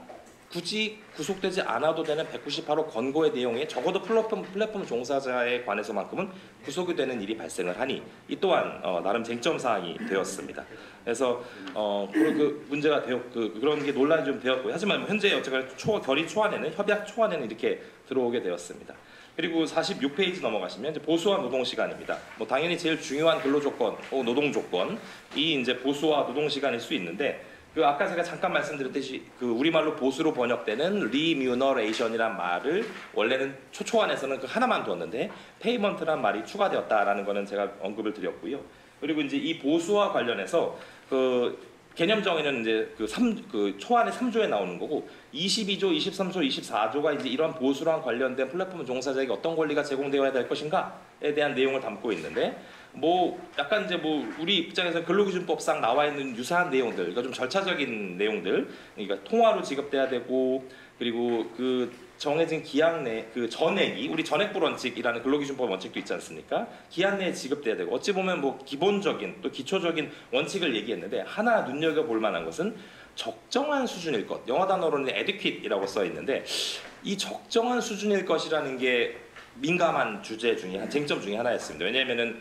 굳이 구속되지 않아도 되는 198호 권고의 내용에 적어도 플랫폼 종사자에 관해서만큼은 구속이 되는 일이 발생을 하니 이 또한 나름 쟁점 사항이 되었습니다. 그래서 그 문제가 그런 게 논란이 좀 되었고요. 하지만 현재 어쨌거나 결의 초안에는 협약 초안에는 이렇게 들어오게 되었습니다. 그리고 46페이지 넘어가시면 이제 보수와 노동 시간입니다. 뭐 당연히 제일 중요한 근로 조건, 노동 조건이 이제 보수와 노동 시간일 수 있는데. 그 아까 제가 잠깐 말씀드렸듯이 그 우리말로 보수로 번역되는 리뮤너레이션이란 말을 원래는 초안에서는 그 하나만 두었는데 페이먼트란 말이 추가되었다라는 거는 제가 언급을 드렸고요. 그리고 이제 이 보수와 관련해서 그 개념 정의는 이제 그 초안의 3조에 나오는 거고 22조, 23조, 24조가 이제 이런 보수랑 관련된 플랫폼 종사자에게 어떤 권리가 제공되어야 될 것인가에 대한 내용을 담고 있는데 뭐 약간 이제 뭐 우리 입장에서 근로기준법상 나와 있는 유사한 내용들, 그러니까 좀 절차적인 내용들, 그러니까 통화로 지급돼야 되고 그리고 그 정해진 기한 내 그 전액이 우리 전액불 원칙이라는 근로기준법 원칙도 있지 않습니까? 기한 내에 지급돼야 되고 어찌 보면 뭐 기본적인 또 기초적인 원칙을 얘기했는데 하나 눈여겨볼 만한 것은 적정한 수준일 것. 영어 단어로는 adequate이라고 써 있는데 이 적정한 수준일 것이라는 게 민감한 주제 중에 한 쟁점 중에 하나였습니다. 왜냐하면은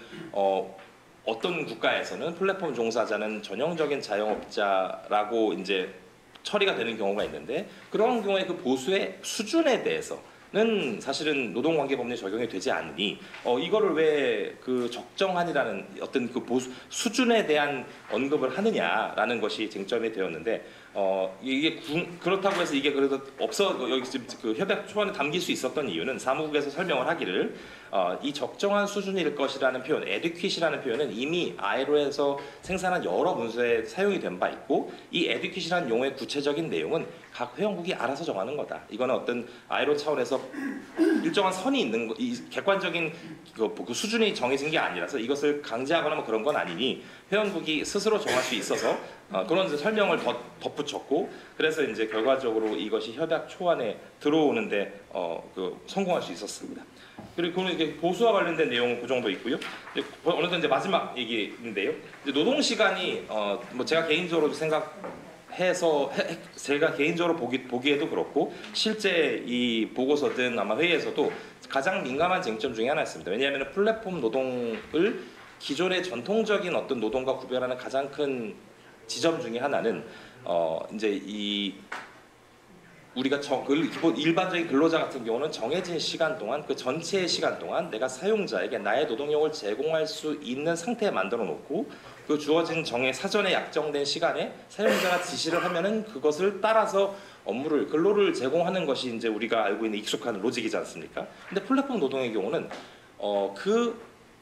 어떤 국가에서는 플랫폼 종사자는 전형적인 자영업자라고 이제 처리가 되는 경우가 있는데 그런 경우에 그 보수의 수준에 대해서는 사실은 노동관계법률이 적용이 되지 않으니 이거를 왜 그 적정한이라는 어떤 그 보수 수준에 대한 언급을 하느냐라는 것이 쟁점이 되었는데 이게 그렇다고 해서 이게 그래도 여기 지금 그 협약 초안에 담길 수 있었던 이유는 사무국에서 설명을 하기를 이 적정한 수준일 것이라는 표현, adequate이라는 표현은 이미 ILO에서 생산한 여러 문서에 사용이 된 바 있고 이 adequate이라는 용어의 구체적인 내용은 각 회원국이 알아서 정하는 거다. 이거는 어떤 ILO 차원에서 일정한 선이 있는 거, 이 객관적인 그 수준이 정해진 게 아니라서 이것을 강제하거나 뭐 그런 건 아니니 회원국이 스스로 정할 수 있어서 그런 설명을 덧붙였고 그래서 이제 결과적으로 이것이 협약 초안에 들어오는데 성공할 수 있었습니다. 그리고 이게 보수와 관련된 내용은 그 정도 있고요. 어느덧 이제 마지막 얘기인데요. 이제 노동 시간이 뭐 제가 개인적으로 제가 개인적으로 보기에도 그렇고 실제 이 보고서든 아마 회의에서도 가장 민감한 쟁점 중에 하나였습니다. 왜냐하면 플랫폼 노동을 기존의 전통적인 어떤 노동과 구별하는 가장 큰 지점 중에 하나는 이제 우리가 기본 일반적인 근로자 같은 경우는 정해진 시간 동안 그 전체의 시간 동안 내가 사용자에게 나의 노동력을 제공할 수 있는 상태에 만들어 놓고 그 주어진 사전에 약정된 시간에 사용자가 지시를 하면은 그것을 따라서 근로를 제공하는 것이 이제 우리가 알고 있는 익숙한 로직이지 않습니까? 근데 플랫폼 노동의 경우는 그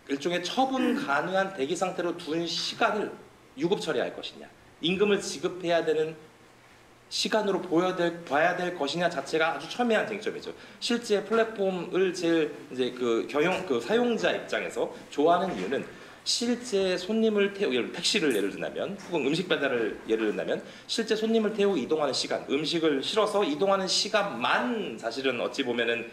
일종의 처분 가능한 대기 상태로 둔 시간을 유급 처리할 것이냐, 임금을 지급해야 되는 시간으로 봐야 될 것이냐 자체가 아주 첨예한 쟁점이죠. 실제 플랫폼을 제일 이제 그 사용자 입장에서 좋아하는 이유는 실제 손님을 택시를 예를 들면 혹은 음식 배달을 예를 들면 실제 손님을 태우고 이동하는 시간, 음식을 실어서 이동하는 시간만 사실은 어찌 보면은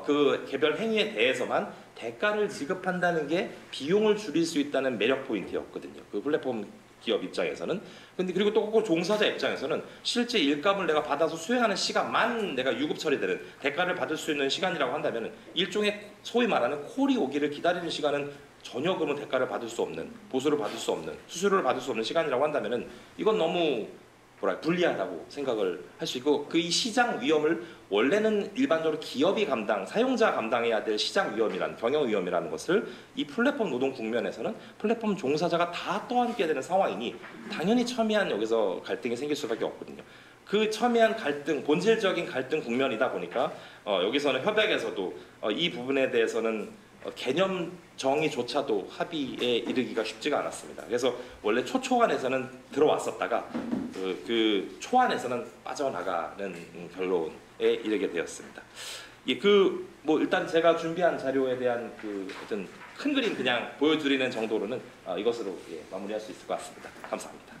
그 개별 행위에 대해서만 대가를 지급한다는 게 비용을 줄일 수 있다는 매력 포인트였거든요. 그 플랫폼 기업 입장에서는. 근데 그리고 또 그 종사자 입장에서는 실제 일감을 내가 받아서 수행하는 시간만 내가 유급 처리되는 대가를 받을 수 있는 시간이라고 한다면 일종의 소위 말하는 콜이 오기를 기다리는 시간은 전혀 그런 대가를 받을 수 없는, 보수를 받을 수 없는, 수수료를 받을 수 없는 시간이라고 한다면 이건 너무 불리하다고 생각을 할 수 있고 이 시장 위험을 원래는 일반적으로 기업이 사용자 감당해야 될 시장 위험이라는 경영 위험이라는 것을 이 플랫폼 노동 국면에서는 플랫폼 종사자가 다 떠안게 되는 상황이니 당연히 첨예한 여기서 갈등이 생길 수밖에 없거든요. 그 첨예한 갈등, 본질적인 갈등 국면이다 보니까 여기서는 협약에서도 이 부분에 대해서는 개념 정의조차도 합의에 이르기가 쉽지가 않았습니다. 그래서 원래 초초안에서는 들어왔었다가 그 초안에서는 빠져나가는 결론에 이르게 되었습니다. 뭐 일단 제가 준비한 자료에 대한 어떤 큰 그림 그냥 보여드리는 정도로는 이것으로 마무리할 수 있을 것 같습니다. 감사합니다.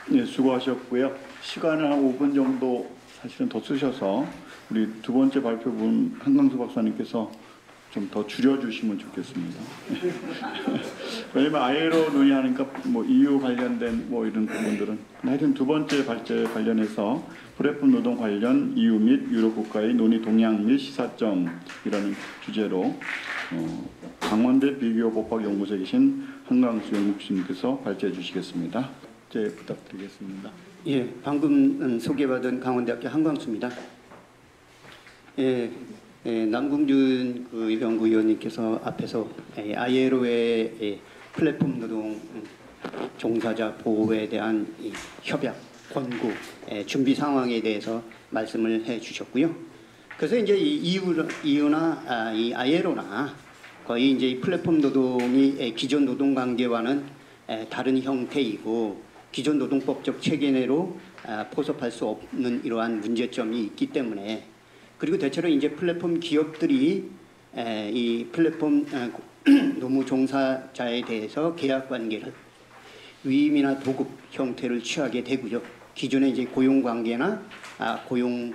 네, 수고하셨고요. 시간을 한 5분 정도 사실은 더 쓰셔서 우리 두 번째 발표분 한강수 박사님께서 좀 더 줄여주시면 좋겠습니다. 왜냐면 ILO 논의하니까 뭐 EU 관련된 뭐 이런 부분들은 하여튼 두 번째 발제 관련해서 플랫폼 노동 관련 EU 및 유럽 국가의 논의 동향 및 시사점이라는 주제로 강원대 비교 법학 연구소에 계신 한강수 연구교수님께서 발제해 주시겠습니다. 부탁드리겠습니다. 예, 방금 소개받은 강원대학교 한광수입니다. 남궁준 연구위원님께서 앞에서 ILO의 플랫폼 노동 종사자 보호에 대한 협약 권고 준비 상황에 대해서 말씀을 해주셨고요. 그래서 이제 이 이유나 이 ILO나 거의 이제 이 플랫폼 노동이 기존 노동 관계와는 다른 형태이고 기존 노동법적 체계 내로 포섭할 수 없는 이러한 문제점이 있기 때문에, 그리고 대체로 이제 플랫폼 기업들이 이 플랫폼 노무 종사자에 대해서 계약 관계를 위임이나 도급 형태를 취하게 되고요. 기존의 이제 고용 관계나 고용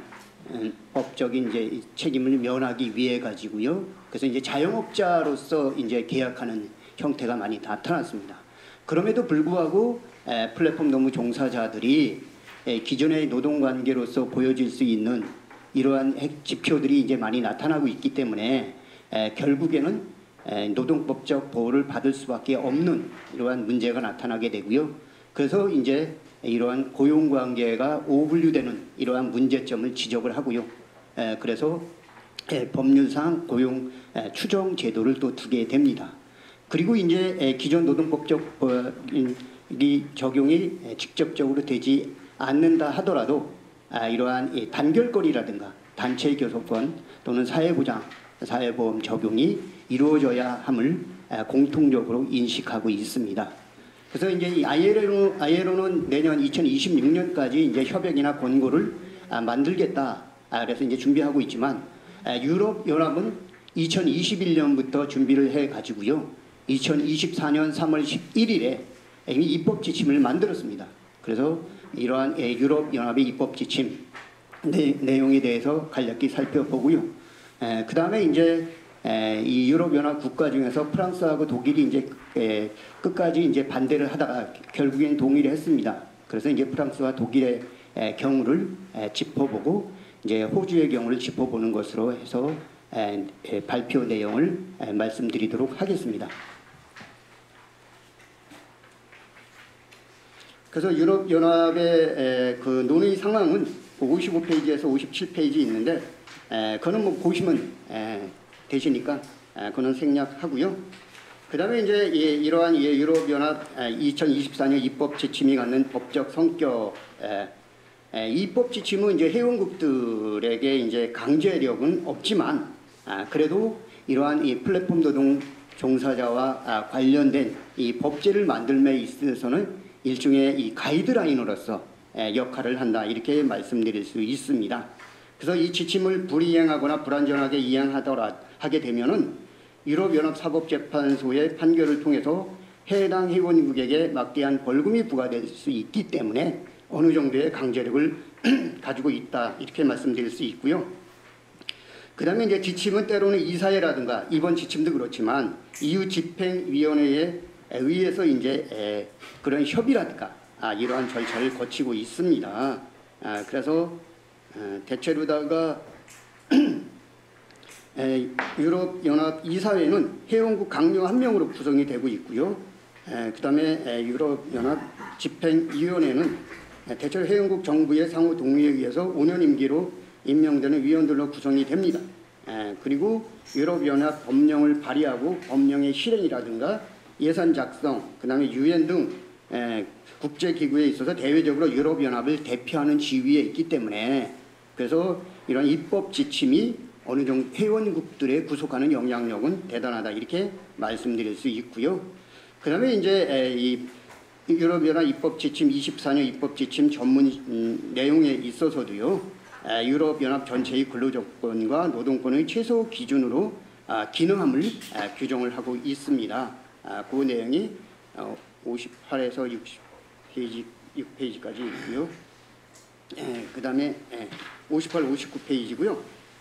법적인 이제 책임을 면하기 위해 가지고요. 그래서 이제 자영업자로서 이제 계약하는 형태가 많이 나타났습니다. 그럼에도 불구하고 플랫폼 노무 종사자들이 기존의 노동 관계로서 보여질 수 있는 이러한 지표들이 이제 많이 나타나고 있기 때문에 결국에는 노동법적 보호를 받을 수밖에 없는 이러한 문제가 나타나게 되고요. 그래서 이제 이러한 고용 관계가 오분류되는 이러한 문제점을 지적을 하고요. 그래서 법률상 고용 추정 제도를 또 두게 됩니다. 그리고 이제 기존 노동법적 이 적용이 직접적으로 되지 않는다 하더라도 이러한 단결거리라든가 단체 교섭권 또는 사회보장, 사회보험 적용이 이루어져야 함을 공통적으로 인식하고 있습니다. 그래서 이제 이 ILO는 내년 2026년까지 이제 협약이나 권고를 만들겠다. 그래서 이제 준비하고 있지만 유럽 연합은 2021년부터 준비를 해 가지고요. 2024년 3월 11일에 이미 입법 지침을 만들었습니다. 그래서 이러한 유럽 연합의 입법 지침 내용에 대해서 간략히 살펴보고요. 그 다음에 이제 이 유럽 연합 국가 중에서 프랑스하고 독일이 이제 끝까지 이제 반대를 하다가 결국엔 동의를 했습니다. 그래서 이제 프랑스와 독일의 경우를 짚어보고 이제 호주의 경우를 짚어보는 것으로 해서 발표 내용을 말씀드리도록 하겠습니다. 그래서 유럽 연합의 그 논의 상황은 55페이지에서 57페이지 있는데 그거는 뭐 보시면 되시니까 그거는 생략하고요. 그다음에 이제 이러한 유럽 연합 2024년 입법 지침이 갖는 법적 성격, 입법 지침은 이제 회원국들에게 이제 강제력은 없지만 그래도 이러한 이 플랫폼 노동 종사자와 관련된 이 법제를 만들m에 있어서는 일종의 이 가이드라인으로서 역할을 한다, 이렇게 말씀드릴 수 있습니다. 그래서 이 지침을 불이행하거나 불완전하게 이행하게 되면은 유럽연합사법재판소의 판결을 통해서 해당 회원국에게 막대한 벌금이 부과될 수 있기 때문에 어느 정도의 강제력을 가지고 있다, 이렇게 말씀드릴 수 있고요. 그 다음에 이제 지침은 때로는 이사회라든가 이번 지침도 그렇지만 EU 집행위원회에 의해서 이제 그런 협의라든가 이러한 절차를 거치고 있습니다. 그래서 대체로다가 유럽연합 이사회는 회원국 강요 1명으로 구성이 되고 있고요. 그 다음에 유럽연합 집행위원회는 대체로 회원국 정부의 상호 동의에 의해서 5년 임기로 임명되는 위원들로 구성이 됩니다. 그리고 유럽연합 법령을 발의하고 법령의 실행이라든가 예산 작성, 그 다음에 유엔 등 국제기구에 있어서 대외적으로 유럽연합을 대표하는 지위에 있기 때문에 그래서 이런 입법 지침이 어느 정도 회원국들에 구속하는 영향력은 대단하다, 이렇게 말씀드릴 수 있고요. 그 다음에 이제 이 유럽연합 입법 지침 24년 입법 지침 전문 내용에 있어서도요, 유럽연합 전체의 근로조건과 노동권의 최소 기준으로 기능함을 규정을 하고 있습니다. 그 내용이 58에서 6페이지까지 있고요. 그 다음에 58, 59페이지고요.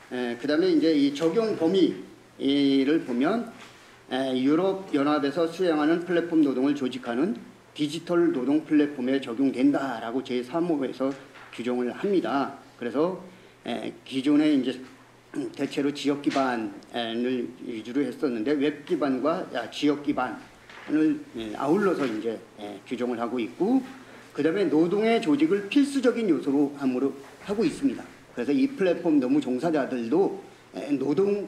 그 다음에 이제 이 적용 범위를 보면 유럽 연합에서 수행하는 플랫폼 노동을 조직하는 디지털 노동 플랫폼에 적용된다라고 제3호에서 규정을 합니다. 그래서 기존에 이제 대체로 지역 기반을 위주로 했었는데 웹 기반과 지역 기반을 아울러서 이제 규정을 하고 있고, 그 다음에 노동의 조직을 필수적인 요소로 하고 있습니다. 그래서 이 플랫폼 노무 종사자들도 노동을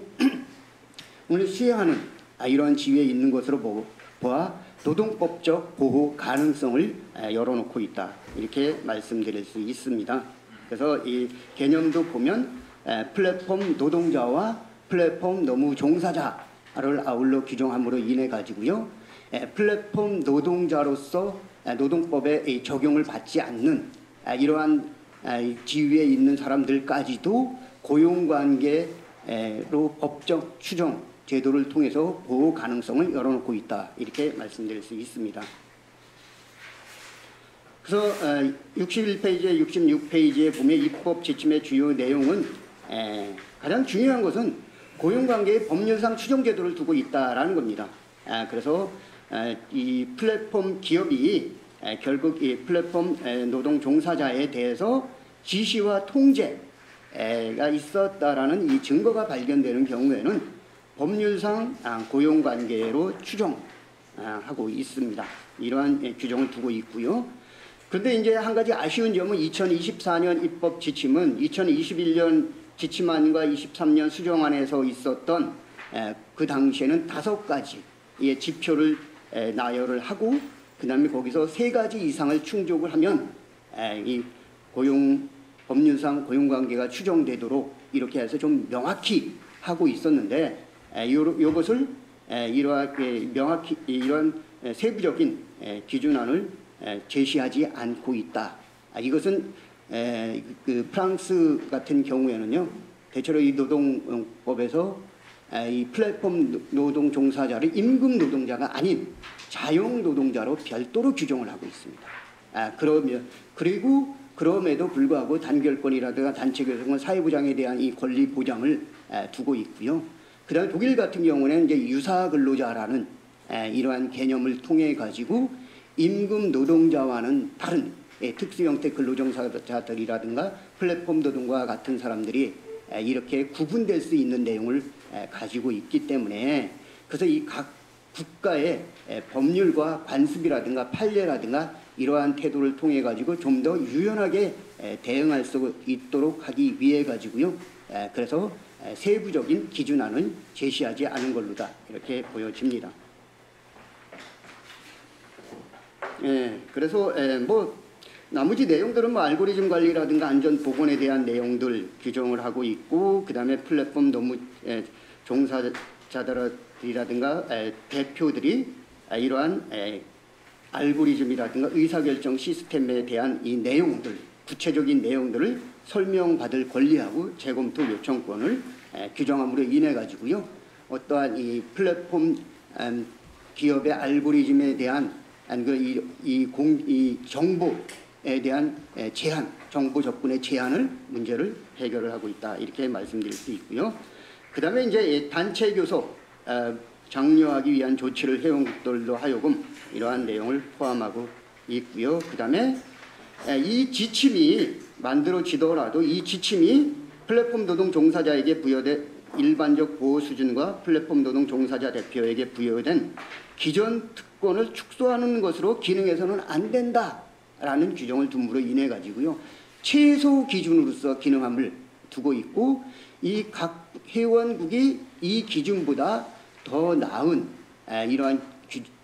수행하는 이러한 지위에 있는 것으로 보아 노동법적 보호 가능성을 열어놓고 있다, 이렇게 말씀드릴 수 있습니다. 그래서 이 개념도 보면 플랫폼 노동자와 플랫폼 노무 종사자 아울러 규정함으로 인해 가지고요. 플랫폼 노동자로서 노동법에 적용을 받지 않는 이러한 지위에 있는 사람들까지도 고용관계로 법적 추정 제도를 통해서 보호 가능성을 열어놓고 있다. 이렇게 말씀드릴 수 있습니다. 그래서 61페이지에 66페이지에 보면 입법 지침의 주요 내용은 가장 중요한 것은 고용관계의 법률상 추정 제도를 두고 있다라는 겁니다. 그래서 이 플랫폼 기업이 결국 이 플랫폼 노동 종사자에 대해서 지시와 통제가 있었다라는 이 증거가 발견되는 경우에는 법률상 고용관계로 추정하고 있습니다. 이러한 규정을 두고 있고요. 그런데 이제 한 가지 아쉬운 점은 2024년 입법 지침은 2021년 지침안과 23년 수정안에서 있었던 그 당시에는 5가지의 지표를 나열을 하고 그다음에 거기서 3가지 이상을 충족을 하면 이 법률상 고용관계가 추정되도록 이렇게 해서 좀 명확히 하고 있었는데 이것을 이러하게 명확히 이런 세부적인 기준안을 제시하지 않고 있다. 이것은 그 프랑스 같은 경우에는요, 대체로 이 노동법에서 이 플랫폼 노동 종사자를 임금 노동자가 아닌 자영 노동자로 별도로 규정을 하고 있습니다. 그럼에도 불구하고 단결권이라든가 단체 교섭권, 사회보장에 대한 이 권리 보장을 두고 있고요. 그다음에 독일 같은 경우는 이제 유사 근로자라는 이러한 개념을 통해 가지고 임금 노동자와는 다른 특수 형태 근로종사자들이라든가 플랫폼 노동과 같은 사람들이 이렇게 구분될 수 있는 내용을 가지고 있기 때문에 그래서 이 각 국가의 법률과 관습이라든가 판례라든가 이러한 태도를 통해 가지고 좀 더 유연하게 대응할 수 있도록 하기 위해 가지고요. 그래서 세부적인 기준안은 제시하지 않은 걸로다 이렇게 보여집니다. 그래서 뭐 나머지 내용들은 뭐 알고리즘 관리라든가 안전 보건에 대한 내용들 규정을 하고 있고 그다음에 플랫폼 노무 종사자들이라든가 대표들이 이러한 알고리즘이라든가 의사결정 시스템에 대한 이 내용들 구체적인 내용들을 설명받을 권리하고 재검토 요청권을 규정함으로 인해 가지고요. 어떠한 이 플랫폼 기업의 알고리즘에 대한 이 정보에 대한 제한, 정보 접근의 제한을 문제를 해결을 하고 있다 이렇게 말씀드릴 수 있고요. 그다음에 이제 단체 교섭 장려하기 위한 조치를 해온 국들로 하여금 이러한 내용을 포함하고 있고요. 그다음에 이 지침이 만들어지더라도 이 지침이 플랫폼 노동 종사자에게 부여된 일반적 보호 수준과 플랫폼 노동 종사자 대표에게 부여된 기존 특권을 축소하는 것으로 기능해서는 안 된다라는 규정을 둠으로 인해 가지고요. 최소 기준으로서 기능함을 두고 있고 이 각 회원국이 이 기준보다 더 나은 이러한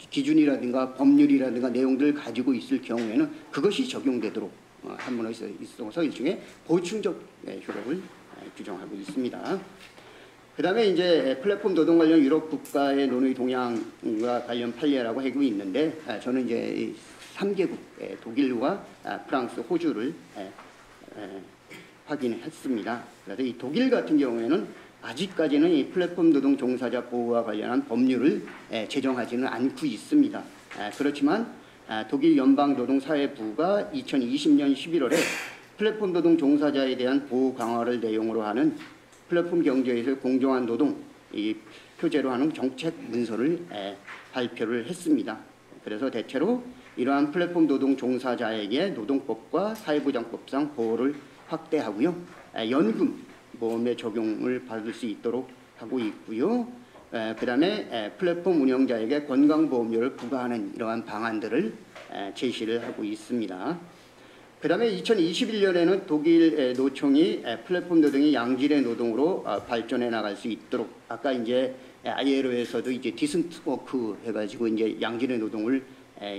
기준이라든가 법률이라든가 내용들을 가지고 있을 경우에는 그것이 적용되도록 한문에 있어서 일종의 보충적 효력을 규정하고 있습니다. 그 다음에 이제 플랫폼 노동 관련 유럽 국가의 논의 동향과 관련 판례라고 하고 있는데 저는 이제 3개국 독일과 프랑스, 호주를 확인했습니다. 그래서 이 독일 같은 경우에는 아직까지는 이 플랫폼 노동 종사자 보호와 관련한 법률을 제정하지는 않고 있습니다. 그렇지만 독일 연방노동사회부가 2020년 11월에 플랫폼 노동 종사자에 대한 보호 강화를 내용으로 하는 플랫폼 경제에서 공정한 노동 이 표제로 하는 정책 문서를 발표를 했습니다. 그래서 대체로 이러한 플랫폼 노동 종사자에게 노동법과 사회보장법상 보호를 확대하고요. 연금 보험의 적용을 받을 수 있도록 하고 있고요. 그다음에 플랫폼 운영자에게 건강보험료를 부과하는 이러한 방안들을 제시를 하고 있습니다. 그다음에 2021년에는 독일 노총이 플랫폼 노동이 양질의 노동으로 발전해 나갈 수 있도록 아까 이제 ILO에서도 이제 디센트 워크 해가지고 이제 양질의 노동을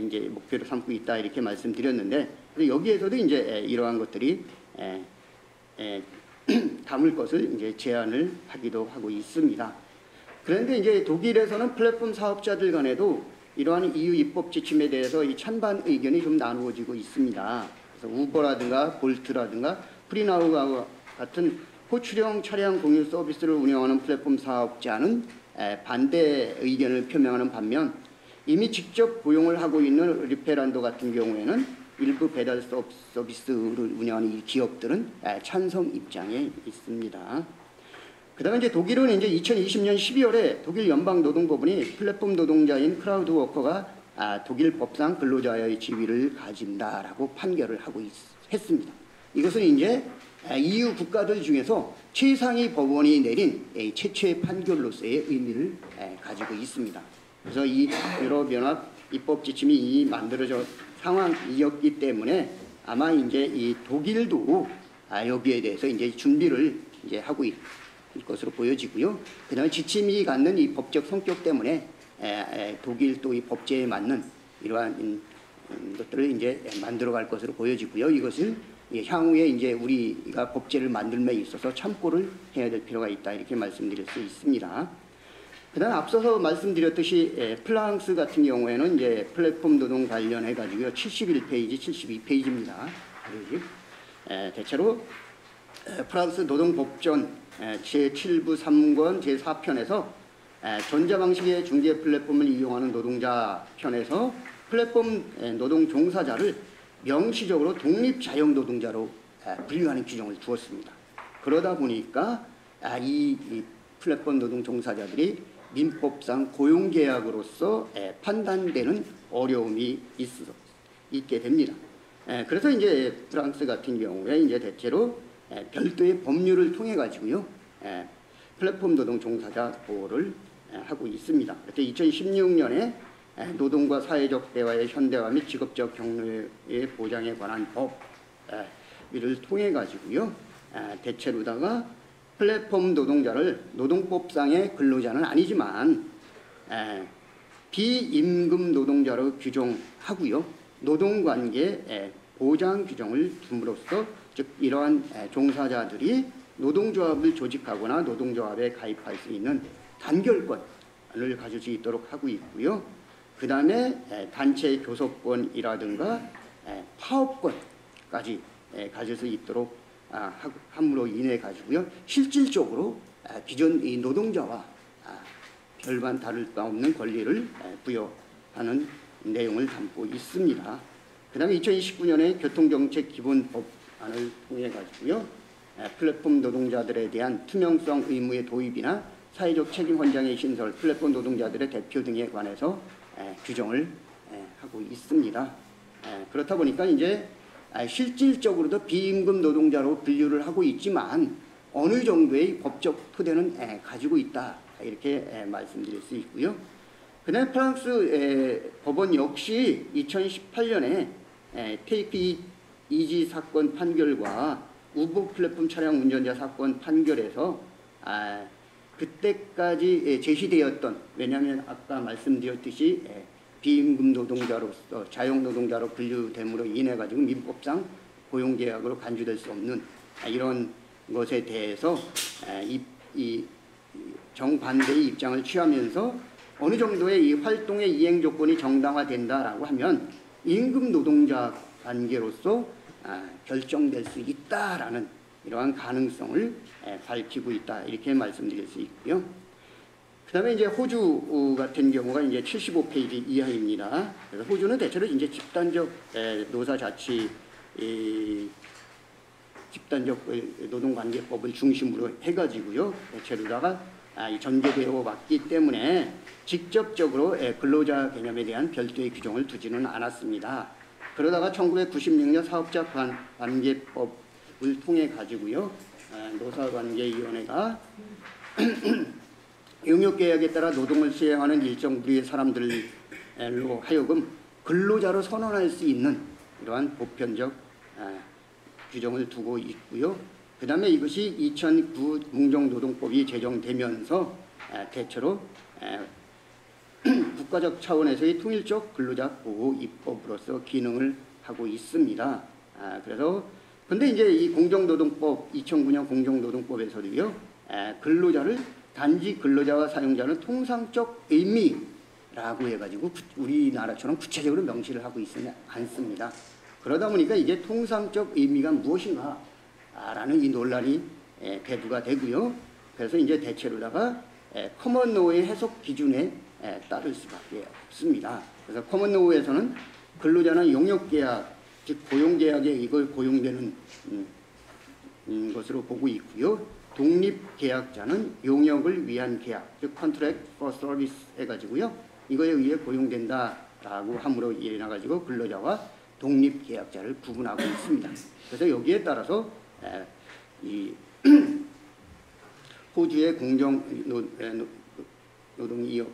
이제 목표로 삼고 있다 이렇게 말씀드렸는데 여기에서도 이제 이러한 것들이 담을 것을 이제 제안을 하기도 하고 있습니다. 그런데 이제 독일에서는 플랫폼 사업자들 간에도 이러한 EU 입법 지침에 대해서 이 찬반 의견이 좀 나누어지고 있습니다. 그래서 우버라든가 볼트라든가 프리나우가 같은 호출형 차량 공유 서비스를 운영하는 플랫폼 사업자는 반대 의견을 표명하는 반면 이미 직접 고용을 하고 있는 리페란도 같은 경우에는 일부 배달 서비스를 운영하는 이 기업들은 찬성 입장에 있습니다. 그다음에 이제 독일은 이제 2020년 12월에 독일 연방노동법원이 플랫폼 노동자인 크라우드 워커가 독일 법상 근로자의 지위를 가진다라고 판결을 하고 했습니다. 이것은 이제 EU 국가들 중에서 최상위 법원이 내린 최초의 판결로서의 의미를 가지고 있습니다. 그래서 이 유럽연합 입법 지침이 만들어져 상황이었기 때문에 아마 이제 이 독일도 여기에 대해서 이제 준비를 이제 하고 있을 것으로 보여지고요. 그다음에 지침이 갖는 이 법적 성격 때문에 독일 또 이 법제에 맞는 이러한 것들을 이제 만들어갈 것으로 보여지고요. 이것을 향후에 이제 우리가 법제를 만들면 있어서 참고를 해야 될 필요가 있다 이렇게 말씀드릴 수 있습니다. 그다음 앞서서 말씀드렸듯이 프랑스 같은 경우에는 이제 플랫폼 노동 관련해 가지고요 71페이지, 72페이지입니다. 대체로 프랑스 노동법전 제7부 3권 제4편에서 전자방식의 중개 플랫폼을 이용하는 노동자 편에서 플랫폼 노동 종사자를 명시적으로 독립자영 노동자로 분류하는 규정을 두었습니다. 그러다 보니까 이 플랫폼 노동 종사자들이 민법상 고용계약으로서 판단되는 어려움이 있게 됩니다. 그래서 이제 프랑스 같은 경우에 이제 대체로 별도의 법률을 통해 가지고요 플랫폼 노동 종사자 보호를 하고 있습니다. 그래서 2016년에 노동과 사회적 대화의 현대화 및 직업적 격려의 보장에 관한 법을 통해 가지고요 대체로다가 플랫폼 노동자를 노동법상의 근로자는 아니지만 비임금 노동자로 규정하고요 노동관계 보장 규정을 둠으로써 즉 이러한 종사자들이 노동조합을 조직하거나 노동조합에 가입할 수 있는 단결권을 가질 수 있도록 하고 있고요. 그 다음에 단체 교섭권이라든가 파업권까지 가질 수 있도록 함으로 인해 가지고요. 실질적으로 기존 이 노동자와 별반 다를 바 없는 권리를 부여하는 내용을 담고 있습니다. 그 다음에 2029년에 교통정책 기본법안을 통해 가지고요. 플랫폼 노동자들에 대한 투명성 의무의 도입이나 사회적 책임 헌장의 신설, 플랫폼 노동자들의 대표 등에 관해서 규정을 하고 있습니다. 그렇다 보니까 이제 실질적으로도 비임금 노동자로 분류를 하고 있지만 어느 정도의 법적 토대는 가지고 있다 이렇게 말씀드릴 수 있고요. 그다음에 프랑스 법원 역시 2018년에 테이크 이지 사건 판결과 우버 플랫폼 차량 운전자 사건 판결에서 그때까지 제시되었던 왜냐하면 아까 말씀드렸듯이 비임금 노동자로서 자영 노동자로 분류됨으로 인해 가지고 민법상 고용계약으로 간주될 수 없는 이런 것에 대해서 이 정반대의 입장을 취하면서 어느 정도의 이 활동의 이행 조건이 정당화된다라고 하면 임금 노동자 관계로서 결정될 수 있다라는 이러한 가능성을 밝히고 있다 이렇게 말씀드릴 수 있고요. 그다음에 이제 호주 같은 경우가 이제 75페이지 이하입니다. 그래서 호주는 대체로 이제 집단적 노사자치 집단적 노동관계법을 중심으로 해가지고요. 대체로다가 전개되어 왔기 때문에 직접적으로 근로자 개념에 대한 별도의 규정을 두지는 않았습니다. 그러다가 1996년 사업자 관계법을 통해 가지고요. 노사관계위원회가 용역계약에 따라 노동을 수행하는 일정 부류의 사람들로 하여금 근로자로 선언할 수 있는 이러한 보편적 규정을 두고 있고요. 그 다음에 이것이 2009 공정노동법이 제정되면서 대체로 국가적 차원에서의 통일적 근로자 보호 입법으로서 기능을 하고 있습니다. 그래서 근데 이제 이 공정노동법 2009년 공정노동법에서도요 근로자를 단지 근로자와 사용자는 통상적 의미라고 해가지고 우리나라처럼 구체적으로 명시를 하고 있지는 않습니다. 그러다 보니까 이게 통상적 의미가 무엇인가 라는 이 논란이 대두가 되고요. 그래서 이제 대체로다가 커먼노우의 해석 기준에 따를 수밖에 없습니다. 그래서 커먼노우에서는 근로자는 용역계약, 즉 고용계약에 이걸 고용되는 것으로 보고 있고요. 독립계약자는 용역을 위한 계약, 즉 Contract for Service 해가지고요. 이거에 의해 고용된다라고 함으로 인해 가지고 근로자와 독립계약자를 구분하고 있습니다. 그래서 여기에 따라서 이 호주의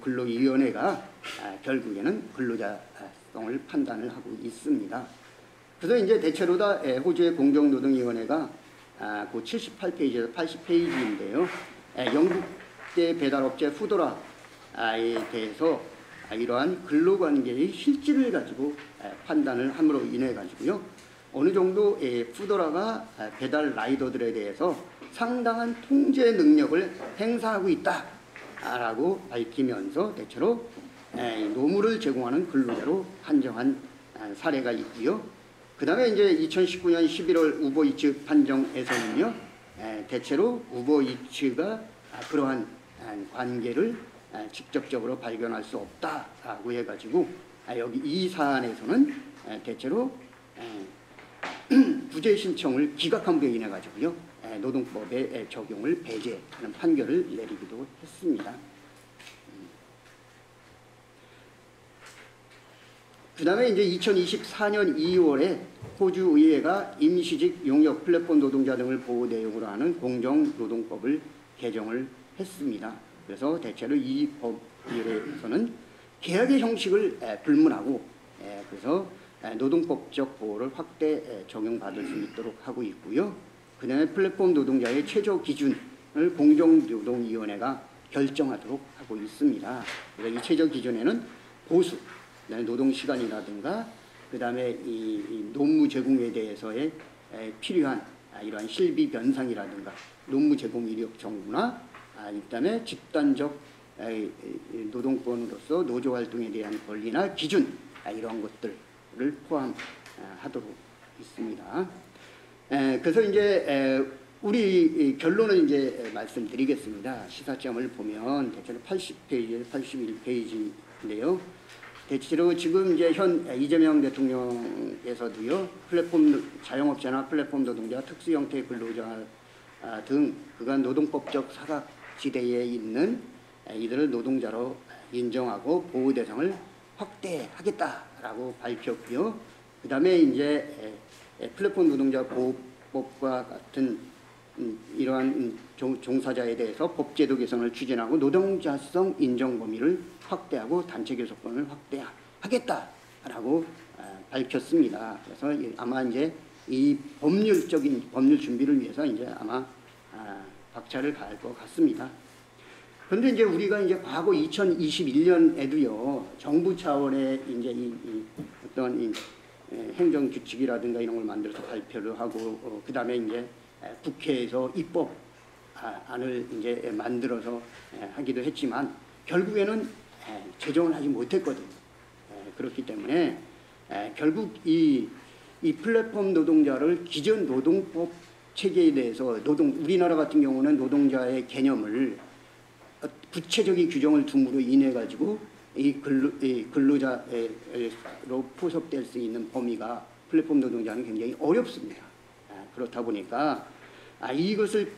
근로위원회가 결국에는 근로자성을 판단을 하고 있습니다. 그래서 이제 대체로 다 호주의 공정노동위원회가 그 78페이지에서 80페이지인데요. 영국계 배달업체 푸도라에 대해서 이러한 근로관계의 실질을 가지고 판단을 함으로 인해 가지고요. 어느 정도 푸도라가 배달 라이더들에 대해서 상당한 통제 능력을 행사하고 있다라고 밝히면서 대체로 노무를 제공하는 근로자로 판정한 사례가 있고요. 그 다음에 이제 2019년 11월 우버이츠 판정에서는요, 대체로 우버이츠가 그러한 관계를 직접적으로 발견할 수 없다라고 해가지고 여기 이 사안에서는 대체로 구제 신청을 기각함으로 인해 가지고요, 노동법의 적용을 배제하는 판결을 내리기도 했습니다. 그 다음에 이제 2024년 2월에 호주 의회가 임시직 용역 플랫폼 노동자 등을 보호 내용으로 하는 공정노동법을 개정을 했습니다. 그래서 대체로 이 법률에서는 계약의 형식을 불문하고 그래서 노동법적 보호를 확대 적용받을 수 있도록 하고 있고요. 그 다음에 플랫폼 노동자의 최저 기준을 공정노동위원회가 결정하도록 하고 있습니다. 그래서 이 최저 기준에는 보수, 노동 시간이라든가 그 다음에 이 논무 제공에 대해서의 필요한 이러한 실비 변상이라든가 논무 제공 이력 정보나 그 다음에 집단적 노동권으로서 노조 활동에 대한 권리나 기준 이러한 것들을 포함하도록 있습니다. 그래서 이제 우리 결론을 이제 말씀드리겠습니다. 시사점을 보면 대체로 80페이지에서 81페이지인데요. 대체로 지금 이제 현 이재명 대통령께서도요, 플랫폼 자영업자나 플랫폼 노동자, 특수 형태의 근로자 등 그간 노동법적 사각지대에 있는 이들을 노동자로 인정하고 보호 대상을 확대하겠다라고 밝혔고요. 그 다음에 이제 플랫폼 노동자 보호법과 같은 이러한 종사자에 대해서 법제도 개선을 추진하고 노동자성 인정 범위를 확대하고 단체 교섭권을 확대하겠다라고 밝혔습니다. 그래서 아마 이제 이 법률 준비를 위해서 이제 아마 박차를 가할 것 같습니다. 그런데 이제 우리가 이제 과거 2021년에도요 정부 차원의 이제 어떤 행정 규칙이라든가 이런 걸 만들어서 발표를 하고 그 다음에 이제 국회에서 입법안을 이제 만들어서 하기도 했지만 결국에는 제정을 하지 못했거든요. 그렇기 때문에 결국 이 플랫폼 노동자를 기존 노동법 체계에 대해서 우리나라 같은 경우는 노동자의 개념을 구체적인 규정을 둠으로 인해 가지고 이 근로자로 포섭될 수 있는 범위가 플랫폼 노동자는 굉장히 어렵습니다. 그렇다 보니까 이것을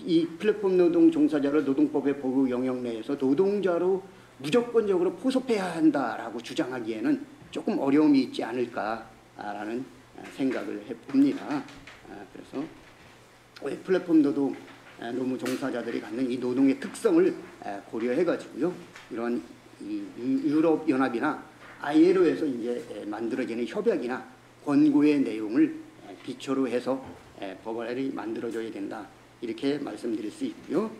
이 플랫폼 노동 종사자를 노동법의 보호 영역 내에서 노동자로 무조건적으로 포섭해야 한다라고 주장하기에는 조금 어려움이 있지 않을까라는 생각을 해봅니다. 그래서 플랫폼 노동 종사자들이 갖는 이 노동의 특성을 고려해가지고요, 이런 유럽 연합이나 ILO에서 이제 만들어지는 협약이나 권고의 내용을 기초로 해서 법안이 만들어져야 된다, 이렇게 말씀드릴 수 있고요.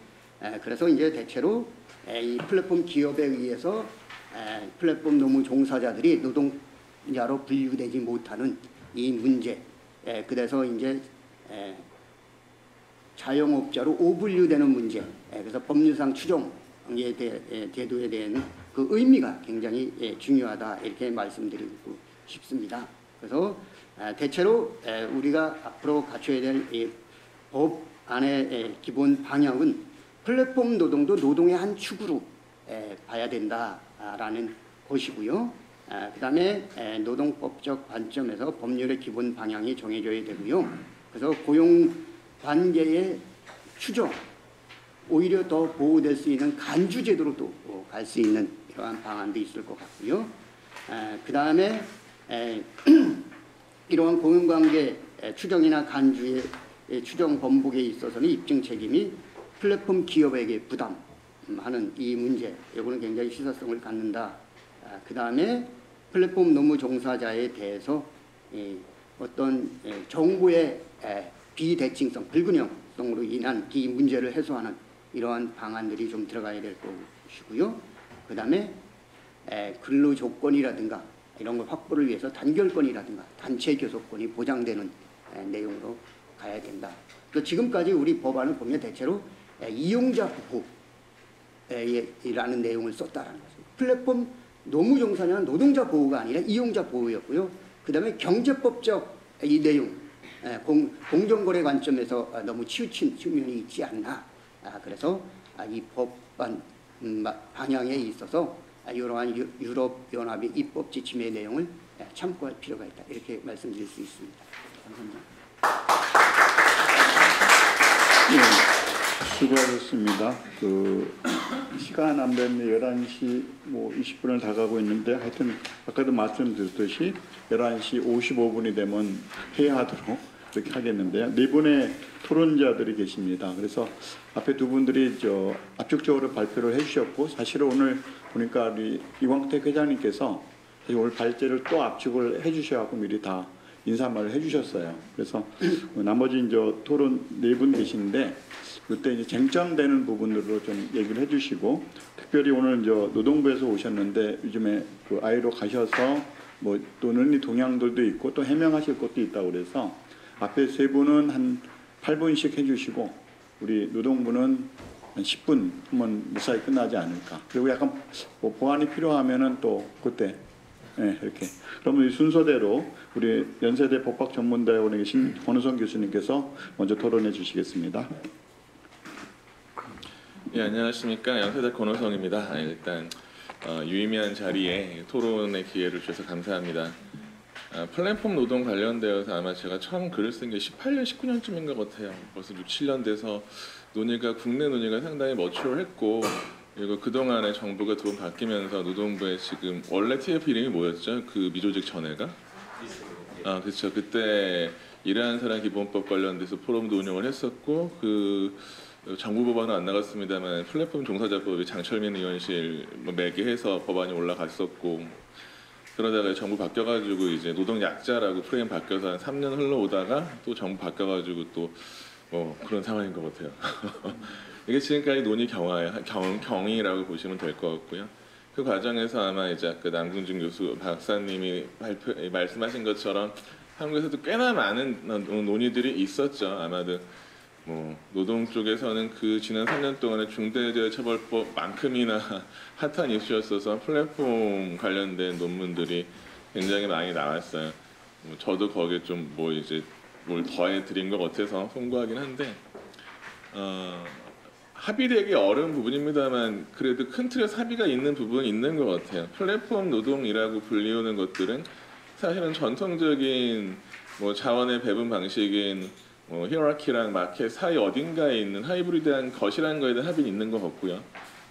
그래서 이제 대체로 이 플랫폼 기업에 의해서 플랫폼 노무 종사자들이 노동자로 분류되지 못하는 이 문제, 그래서 이제 자영업자로 오분류되는 문제, 그래서 법률상 추정에 제도에 대한 그 의미가 굉장히 중요하다 이렇게 말씀드리고 싶습니다. 그래서 대체로 우리가 앞으로 갖춰야 될 법안의 기본 방향은 플랫폼 노동도 노동의 한 축으로 봐야 된다라는 것이고요. 그다음에 노동법적 관점에서 법률의 기본 방향이 정해져야 되고요. 그래서 고용 관계의 추정, 오히려 더 보호될 수 있는 간주 제도로 또 갈 수 있는 이러한 방안도 있을 것 같고요. 그다음에 이러한 고용 관계 추정이나 간주의 추정 번복에 있어서는 입증 책임이 플랫폼 기업에게 부담하는 이 문제, 이거는 굉장히 시사성을 갖는다. 그다음에 플랫폼 노무 종사자에 대해서 어떤 정보의 비대칭성, 불균형성으로 인한 이 문제를 해소하는 이러한 방안들이 좀 들어가야 될 것이고요. 그다음에 근로 조건이라든가 이런 걸 확보를 위해서 단결권이라든가 단체 교섭권이 보장되는 내용으로 가야 된다. 지금까지 우리 법안을 보면 대체로 이용자 보호라는 내용을 썼다라는 거죠. 플랫폼 노무 종사자는 노동자 보호가 아니라 이용자 보호였고요. 그다음에 경제법적 이 내용, 공정거래 관점에서 너무 치우친 측면이 있지 않나. 그래서 이 법안 방향에 있어서 이러한 유럽연합의 입법 지침의 내용을 참고할 필요가 있다. 이렇게 말씀드릴 수 있습니다. 감사합니다. 네, 수고하셨습니다. 시간 안 됐는데 11시 20분을 다 가고 있는데 하여튼 아까도 말씀드렸듯이 11시 55분이 되면 회의하도록 그렇게 하겠는데요. 네 분의 토론자들이 계십니다. 그래서 앞에 두 분들이 압축적으로 발표를 해주셨고 사실은 오늘 보니까 우리 이광택 회장님께서 사실 오늘 발제를 또 압축을 해주셔서 미리 다 인사말을 해주셨어요. 그래서 나머지 이제 토론 네 분 계시는데 그때 이제 쟁점되는 부분으로 좀 얘기를 해주시고 특별히 오늘 이제 노동부에서 오셨는데 요즘에 그 아이로 가셔서 또 논의 동향들도 있고 또 해명하실 것도 있다고 그래서 앞에 세 분은 한 8분씩 해주시고 우리 노동부는 한 10분 하면 무사히 끝나지 않을까. 그리고 약간 보완이 필요하면은 또 그때 이렇게. 그러면 이 순서대로 우리 연세대 법학전문대학원에 계신 권우성 교수님께서 먼저 토론해 주시겠습니다. 예, 안녕하십니까. 연세대 권우성입니다. 일단 유의미한 자리에 토론의 기회를 주셔서 감사합니다. 플랫폼 노동 관련되어서 아마 제가 처음 글을 쓴 게 18년, 19년쯤인 것 같아요. 벌써 6, 7년 돼서 국내 논의가 상당히 머추럴했고 그리고 그동안에 정부가 두 번 바뀌면서 노동부에 지금 원래 TF 이름이 뭐였죠? 그 미조직 전회가? 그렇죠. 그때 일하는 사람 기본법 관련돼서 포럼도 운영을 했었고 정부 법안은 안 나갔습니다만 플랫폼 종사자법이 장철민 의원실 매개해서 법안이 올라갔었고 그러다가 정부 바뀌어가지고 이제 노동약자라고 프레임 바뀌어서 한 3년 흘러오다가 또 정부 바뀌어가지고 또 그런 상황인 것 같아요. 이게 지금까지 논의 경위라고 보시면 될 것 같고요. 그 과정에서 아마 이제 아까 남궁준 교수 박사님이 말씀하신 것처럼 한국에서도 꽤나 많은 논의들이 있었죠. 아마도 노동 쪽에서는 그 지난 3년 동안의 중대재해처벌법만큼이나 핫한 이슈였어서 플랫폼 관련된 논문들이 굉장히 많이 나왔어요. 저도 거기에 좀 이제 뭘 더해 드린 것 같아서 송구하긴 한데 합의되기 어려운 부분입니다만 그래도 큰 틀에서 합의가 있는 부분이 있는 것 같아요. 플랫폼 노동이라고 불리우는 것들은 사실은 전통적인 자원의 배분 방식인 히어라키랑 마켓 사이 어딘가에 있는 하이브리드한 것이라는 거에 대한 합의는 있는 것 같고요.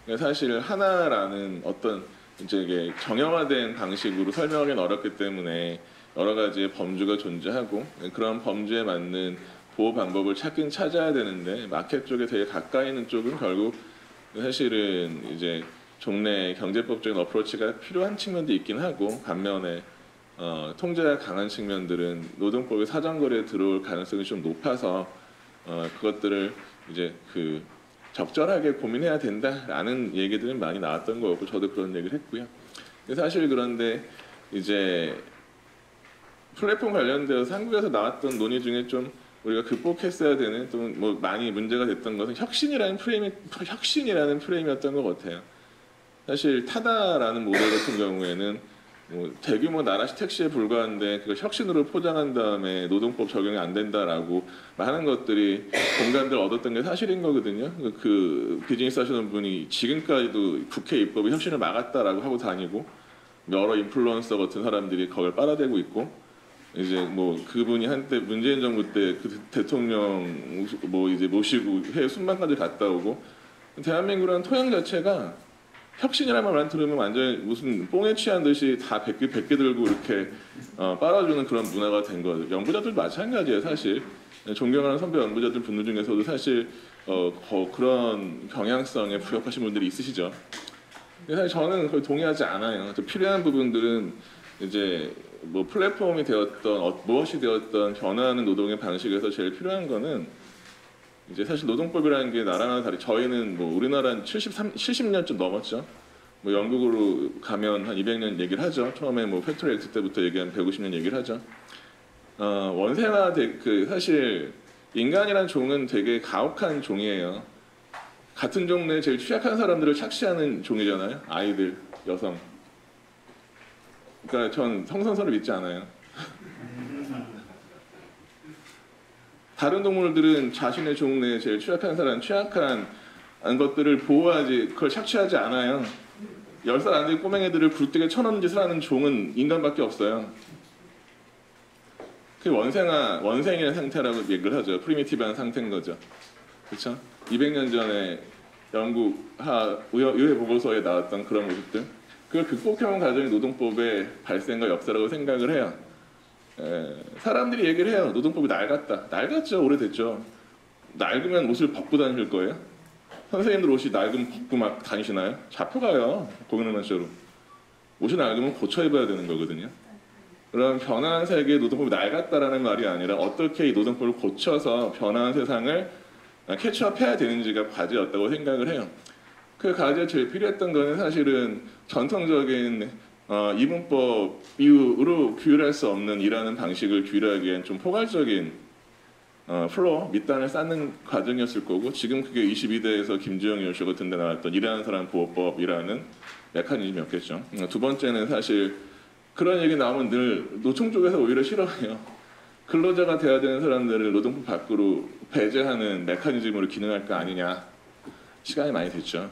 그러니까 사실 하나라는 어떤 이제 이게 정형화된 방식으로 설명하기는 어렵기 때문에 여러 가지의 범주가 존재하고 그런 범주에 맞는 보호 방법을 찾긴 찾아야 되는데 마켓 쪽에 되게 가까이 있는 쪽은 결국 사실은 이제 종래 경제법적인 어프로치가 필요한 측면도 있긴 하고 반면에 통제가 강한 측면들은 노동법의 사전거래에 들어올 가능성이 좀 높아서 그것들을 이제 적절하게 고민해야 된다라는 얘기들은 많이 나왔던 것 같고 저도 그런 얘기를 했고요. 사실 그런데 이제 플랫폼 관련되어서 한국에서 나왔던 논의 중에 좀 우리가 극복했어야 되는 또 뭐 많이 문제가 됐던 것은 혁신이라는 프레임이었던 것 같아요. 사실 타다라는 모델 같은 경우에는 뭐 대규모 나라식 택시에 불과한데 그걸 혁신으로 포장한 다음에 노동법 적용이 안 된다라고 많은 것들이 공감대를 얻었던 게 사실인 거거든요. 그 비즈니스 하시는 분이 지금까지도 국회 입법이 혁신을 막았다라고 하고 다니고 여러 인플루언서 같은 사람들이 그걸 빨아대고 있고 이제 뭐 그분이 한때 문재인 정부 때 그 대통령 뭐 이제 모시고 해외 순방까지 갔다 오고 대한민국이라는 토양 자체가 혁신이라는 말만 들으면 완전히 무슨 뽕에 취한 듯이 다 100개 들고 이렇게 빨아주는 그런 문화가 된 거죠. 연구자들도 마찬가지예요. 사실 존경하는 선배 연구자들 분들 중에서도 사실 그런 경향성에 부역하신 분들이 있으시죠. 사실 저는 거의 동의하지 않아요. 필요한 부분들은 이제 뭐 플랫폼이 되었던 무엇이 되었던 변화하는 노동의 방식에서 제일 필요한 거는 이제 사실 노동법이라는 게 나라나 다르. 저희는 뭐 우리나라는 70년 좀 넘었죠. 뭐 영국으로 가면 한 200년 얘기를 하죠. 처음에 뭐 팩토리 액트 때부터 얘기한 150년 얘기를 하죠. 원생화 사실 인간이란 종은 되게 가혹한 종이에요. 같은 종류에 제일 취약한 사람들을 착시하는 종이잖아요. 아이들, 여성. 그러니까 전 성선설을 믿지 않아요. 다른 동물들은 자신의 종내에 제일 취약한 사람, 취약한 것들을 보호하지 그걸 착취하지 않아요. 10살 안 된 꼬맹이들을 굴뚝에 쳐넣는 짓을 하는 종은 인간밖에 없어요. 그게 원생이라는 상태라고 얘기를 하죠. 프리미티브한 상태인 거죠. 그렇죠? 200년 전에 영국 의회 보고서에 나왔던 그런 모습들, 그걸 극복해온 과정이 노동법의 발생과 역사라고 생각을 해요. 사람들이 얘기를 해요. 노동법이 낡았다. 낡았죠. 오래됐죠. 낡으면 옷을 벗고 다닐 거예요? 선생님들 옷이 낡으면 벗고 막 다니시나요? 잡혀가요. 공연만처럼. 옷이 낡으면 고쳐 입어야 되는 거거든요. 그럼 변화한 세계의 노동법이 낡았다라는 말이 아니라 어떻게 이 노동법을 고쳐서 변화한 세상을 캐치업해야 되는지가 과제였다고 생각을 해요. 그 과제에 제일 필요했던 거는 사실은 전통적인 이분법 이후로 규율할 수 없는 일하는 방식을 규율하기엔 좀 포괄적인 플로어, 밑단을 쌓는 과정이었을 거고, 지금 그게 22대에서 김주영 의원실 같은 데 나왔던 일하는 사람 보호법이라는 메커니즘이었겠죠. 두 번째는 사실 그런 얘기 나오면 늘 노총 쪽에서 오히려 싫어해요. 근로자가 돼야 되는 사람들을 노동법 밖으로 배제하는 메커니즘으로 기능할 거 아니냐. 시간이 많이 됐죠.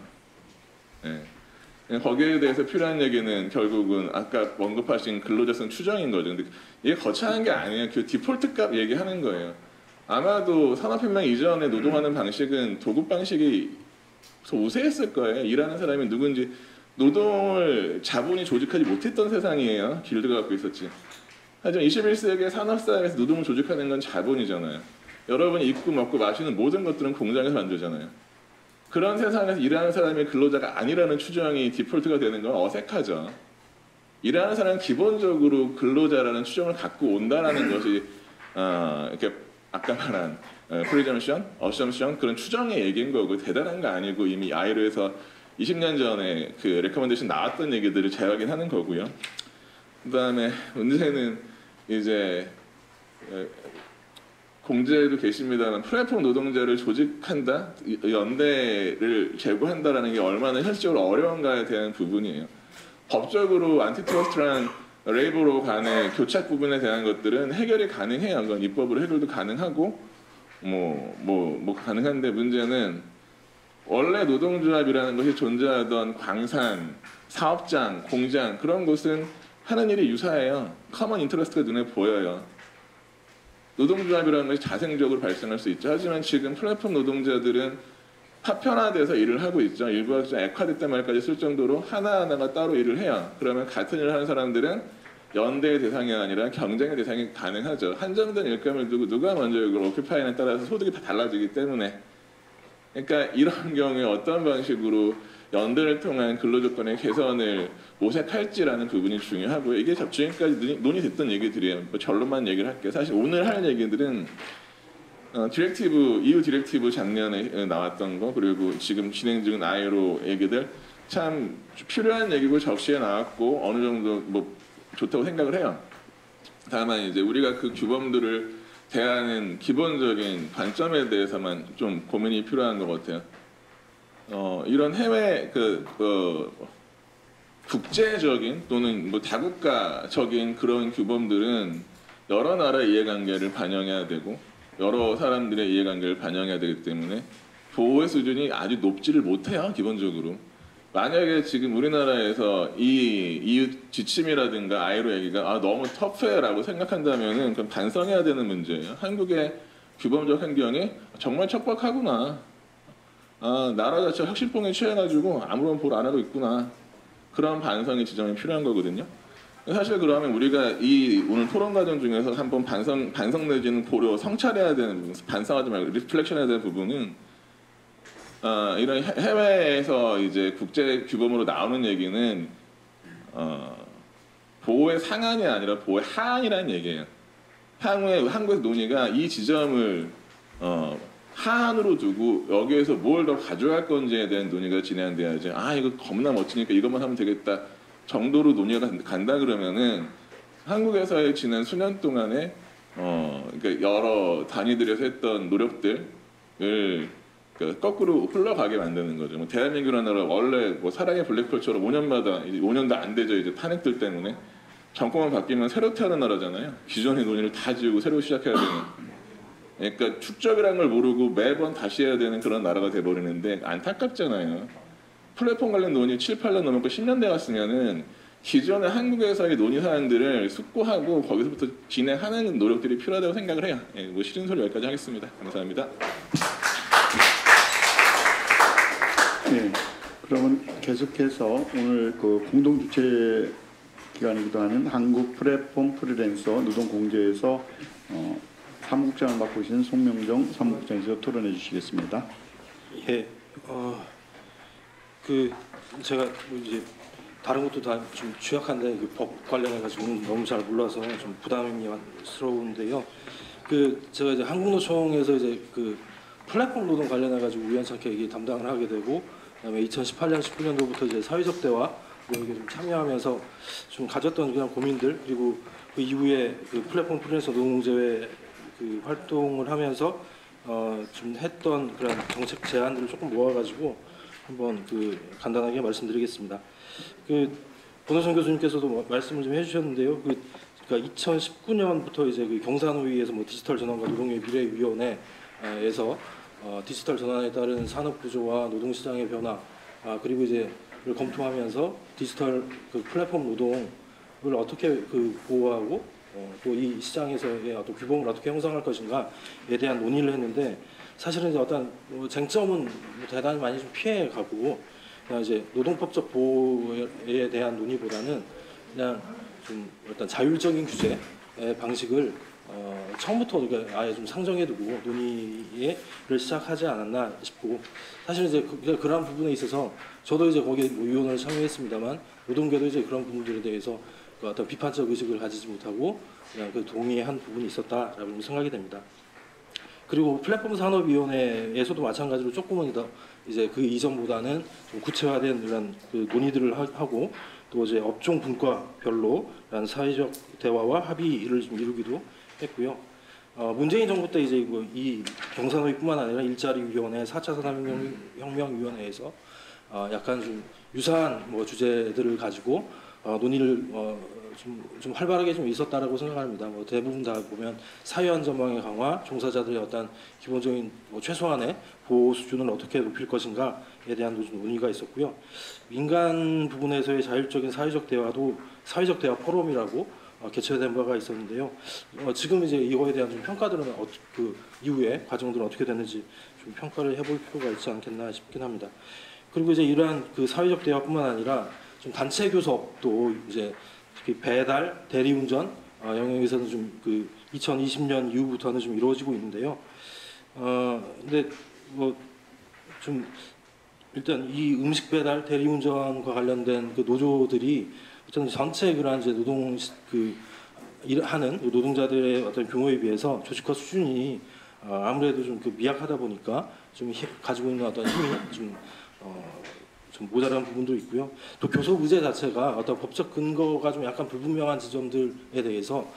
네. 거기에 대해서 필요한 얘기는 결국은 아까 언급하신 근로자성 추정인 거죠. 근데 이게 거창한 게 아니에요. 그 디폴트 값 얘기하는 거예요. 아마도 산업혁명 이전에 노동하는 방식은 도급 방식이 우세했을 거예요. 일하는 사람이 누군지 노동을 자본이 조직하지 못했던 세상이에요. 길드가 갖고 있었지. 하지만 21세기의 산업사회에서 노동을 조직하는 건 자본이잖아요. 여러분이 입고 먹고 마시는 모든 것들은 공장에서 만들잖아요. 그런 세상에서 일하는 사람이 근로자가 아니라는 추정이 디폴트가 되는 건 어색하죠. 일하는 사람은 기본적으로 근로자라는 추정을 갖고 온다라는 것이 이렇게 아까 말한 프리점션, 어썸션 그런 추정의 얘기인 거고 대단한 거 아니고 이미 아이로에서 20년 전에 그 레커멘데이션 나왔던 얘기들을 재확인하는 거고요. 그다음에 문제는 이제 공제도 계십니다만 플랫폼 노동자를 조직한다, 연대를 제고한다라는 게 얼마나 현실적으로 어려운가에 대한 부분이에요. 법적으로 안티트러스트란 레이버로 간의 교착 부분에 대한 것들은 해결이 가능해요. 그건 입법으로 해결도 가능하고 뭐 가능한데 문제는 원래 노동조합이라는 것이 존재하던 광산, 사업장, 공장 그런 곳은 하는 일이 유사해요. 커먼 인터레스트가 눈에 보여요. 노동조합이라는 것이 자생적으로 발생할 수 있죠. 하지만 지금 플랫폼 노동자들은 파편화돼서 일을 하고 있죠. 일부 학자 액화됐단 말까지 쓸 정도로 하나하나가 따로 일을 해요. 그러면 같은 일을 하는 사람들은 연대의 대상이 아니라 경쟁의 대상이 가능하죠. 한정된 일감을 두고 누가 먼저 이걸 오큐파이에 따라서 소득이 다 달라지기 때문에. 그러니까 이런 경우에 어떤 방식으로 연대를 통한 근로조건의 개선을 모색할지라는 부분이 중요하고요. 이게 지금까지 논의됐던 얘기들이에요. 뭐 결론만 얘기를 할게요. 사실 오늘 할 얘기들은 EU 디렉티브 작년에 나왔던 거 그리고 지금 진행 중인 ILO 얘기들 참 필요한 얘기고 적시에 나왔고 어느 정도 뭐 좋다고 생각을 해요. 다만 이제 우리가 그 규범들을 대하는 기본적인 관점에 대해서만 좀 고민이 필요한 것 같아요. 이런 해외 국제적인 또는 뭐 다국가적인 그런 규범들은 여러 나라의 이해관계를 반영해야 되고 여러 사람들의 이해관계를 반영해야 되기 때문에 보호의 수준이 아주 높지를 못해요. 기본적으로. 만약에 지금 우리나라에서 이 이웃 지침이라든가 아이로 얘기가 너무 터프해라고 생각한다면은 그럼 반성해야 되는 문제예요. 한국의 규범적 환경이 정말 척박하구나. 나라 자체가 혁신풍에 취해가지고 아무런 보호 안 하고 있구나. 그런 반성의 지점이 필요한 거거든요. 사실 그러면 우리가 이 오늘 토론 과정 중에서 한번 반성 내지는 고려 성찰해야 되는 부분, 반성하지 말고 리플렉션해야 되는 부분은 이런 해외에서 이제 국제 규범으로 나오는 얘기는 보호의 상한이 아니라 보호의 하한이라는 얘기예요. 향후에 한국에서 논의가 이 지점을 하한으로 두고 여기에서 뭘 더 가져갈 건지에 대한 논의가 진행돼야지. 이거 겁나 멋지니까 이것만 하면 되겠다 정도로 논의가 간다 그러면은 한국에서의 지난 수년 동안에 그러니까 여러 단위들에서 했던 노력들을 거꾸로 흘러가게 만드는 거죠. 뭐 대한민국이라는 나라 원래 뭐 사랑의 블랙펄처럼 5년마다 이제 5년도 안 되죠. 이제 탄핵들 때문에 정권만 바뀌면 새로 태어난 나라잖아요. 기존의 논의를 다 지우고 새로 시작해야 되는. 그러니까 축적이라는 걸 모르고 매번 다시 해야 되는 그런 나라가 돼버리는데 안타깝잖아요. 플랫폼 관련 논의 7, 8년 넘었고 10년 돼 갔으면은 기존의 한국에서의 논의 사안들을 숙고하고 거기서부터 진행하는 노력들이 필요하다고 생각을 해요. 뭐 싫은 소리 여기까지 하겠습니다. 감사합니다. 네, 그러면 계속해서 오늘 그 공동 주최 기관이기도 하는 한국 플랫폼 프리랜서 노동공제에서 사무국장을 맡고 계신 송명정 사무국장께서 토론해 주시겠습니다. 예, 제가 뭐 이제 다른 것도 다 좀 취약한데 법 관련해 가지고 너무 잘 몰라서 좀 부담스러운데요. 제가 이제 한국노총에서 이제 플랫폼 노동 관련해 가지고 우연찮게 이게 담당을 하게 되고, 그다음에 2018년 19년도부터 이제 사회적 대화 이렇게 좀 참여하면서 좀 가졌던 그냥 고민들, 그리고 그 이후에 플랫폼 프리랜서 노동제회 활동을 하면서 좀 했던 그런 정책 제안들을 조금 모아가지고 한번 간단하게 말씀드리겠습니다. 권호선 교수님께서도 말씀을 좀 해주셨는데요. 그러니까 2019년부터 이제 경산호위에서 뭐 디지털 전환과 노동의 미래위원회에서 디지털 전환에 따른 산업 구조와 노동시장의 변화, 그리고 이제 를 검토하면서 디지털 플랫폼 노동을 어떻게 보호하고 또 이 시장에서의 어떤 규범을 어떻게 형성할 것인가에 대한 논의를 했는데, 사실은 이제 어떤 쟁점은 대단히 많이 좀 피해가고, 그냥 이제 노동법적 보호에 대한 논의보다는 그냥 좀 일단 자율적인 규제의 방식을 처음부터 아예 좀 상정해두고 논의를 시작하지 않았나 싶고, 사실 이제 그러한 부분에 있어서 저도 이제 거기에 위원을 참여했습니다만 노동계도 이제 그런 부분들에 대해서 어떤 비판적 의식을 가지지 못하고 그냥 동의한 부분이 있었다라고 생각이 됩니다. 그리고 플랫폼 산업위원회에서도 마찬가지로 조금은 더 이제 그 이전보다는 좀 구체화된 이런 논의들을 하고, 또 이제 업종 분과별로 사회적 대화와 합의를 좀 이루기도 했고요. 문재인 정부 때 이제 이 경산호위뿐만 아니라 일자리위원회, 4차 산업혁명위원회에서 약간 좀 유사한 주제들을 가지고 논의를 좀 활발하게 좀 있었다라고 생각합니다. 대부분 다 보면 사회안전망의 강화, 종사자들의 어떤 기본적인 최소한의 보호 수준을 어떻게 높일 것인가에 대한 논의가 있었고요. 민간 부분에서의 자율적인 사회적 대화 포럼이라고 개최된 바가 있었는데요. 지금 이제 이거에 대한 좀 평가들은 그 이후에 과정들은 어떻게 됐는지 좀 평가를 해볼 필요가 있지 않겠나 싶긴 합니다. 그리고 이제 이러한 사회적 대화뿐만 아니라 좀 단체 교섭도 이제 특히 배달, 대리운전 영역에서는 좀 2020년 이후부터는 좀 이루어지고 있는데요. 근데 좀 일단 이 음식 배달, 대리운전과 관련된 노조들이 어떤 전체 그런 이제 일하는 노동자들의 어떤 규모에 비해서 조직화 수준이 아무래도 좀 미약하다 보니까 좀 가지고 있는 어떤 힘이 좀 모자란 부분도 있고요. 또 교섭 의제 자체가 어떤 법적 근거가 좀 약간 불분명한 지점들에 대해서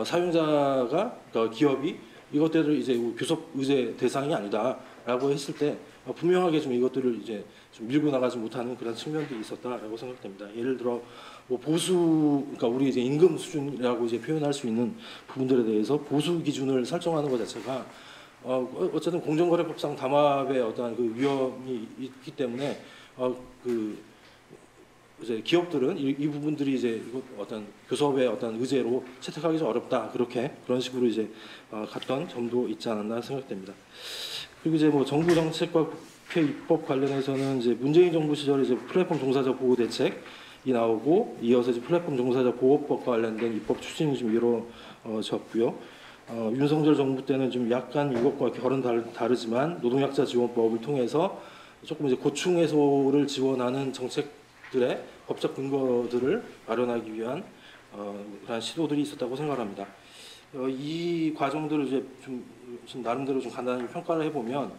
사용자가, 그러니까 기업이 이것들을 이제 교섭 의제 대상이 아니다라고 했을 때 분명하게 좀 이것들을 이제 좀 밀고 나가지 못하는 그런 측면들이 있었다라고 생각됩니다. 예를 들어 뭐 보수, 그러니까 우리 이제 임금 수준이라고 이제 표현할 수 있는 부분들에 대해서 보수 기준을 설정하는 것 자체가 어쨌든 공정거래법상 담합의 어떤 그 위험이 있기 때문에 그 이제 기업들은 이 부분들이 이제 어떤 교섭의 어떤 의제로 채택하기 좀 어렵다, 그런 식으로 이제 갔던 점도 있지 않았나 생각됩니다. 그리고 이제 뭐 정부 정책과 국회 입법 관련해서는 이제 문재인 정부 시절에 이제 플랫폼 종사자 보호 대책이 나오고 이어서 이제 플랫폼 종사자 보호법과 관련된 입법 추진이 좀 이루어졌고요. 윤석열 정부 때는 좀 약간 이것과 결은 다르지만 노동약자 지원법을 통해서 조금 이제 고충 해소를 지원하는 정책들의 법적 근거들을 마련하기 위한 그런 시도들이 있었다고 생각합니다. 이 과정들을 이제 좀 나름대로 좀 간단히 평가를 해보면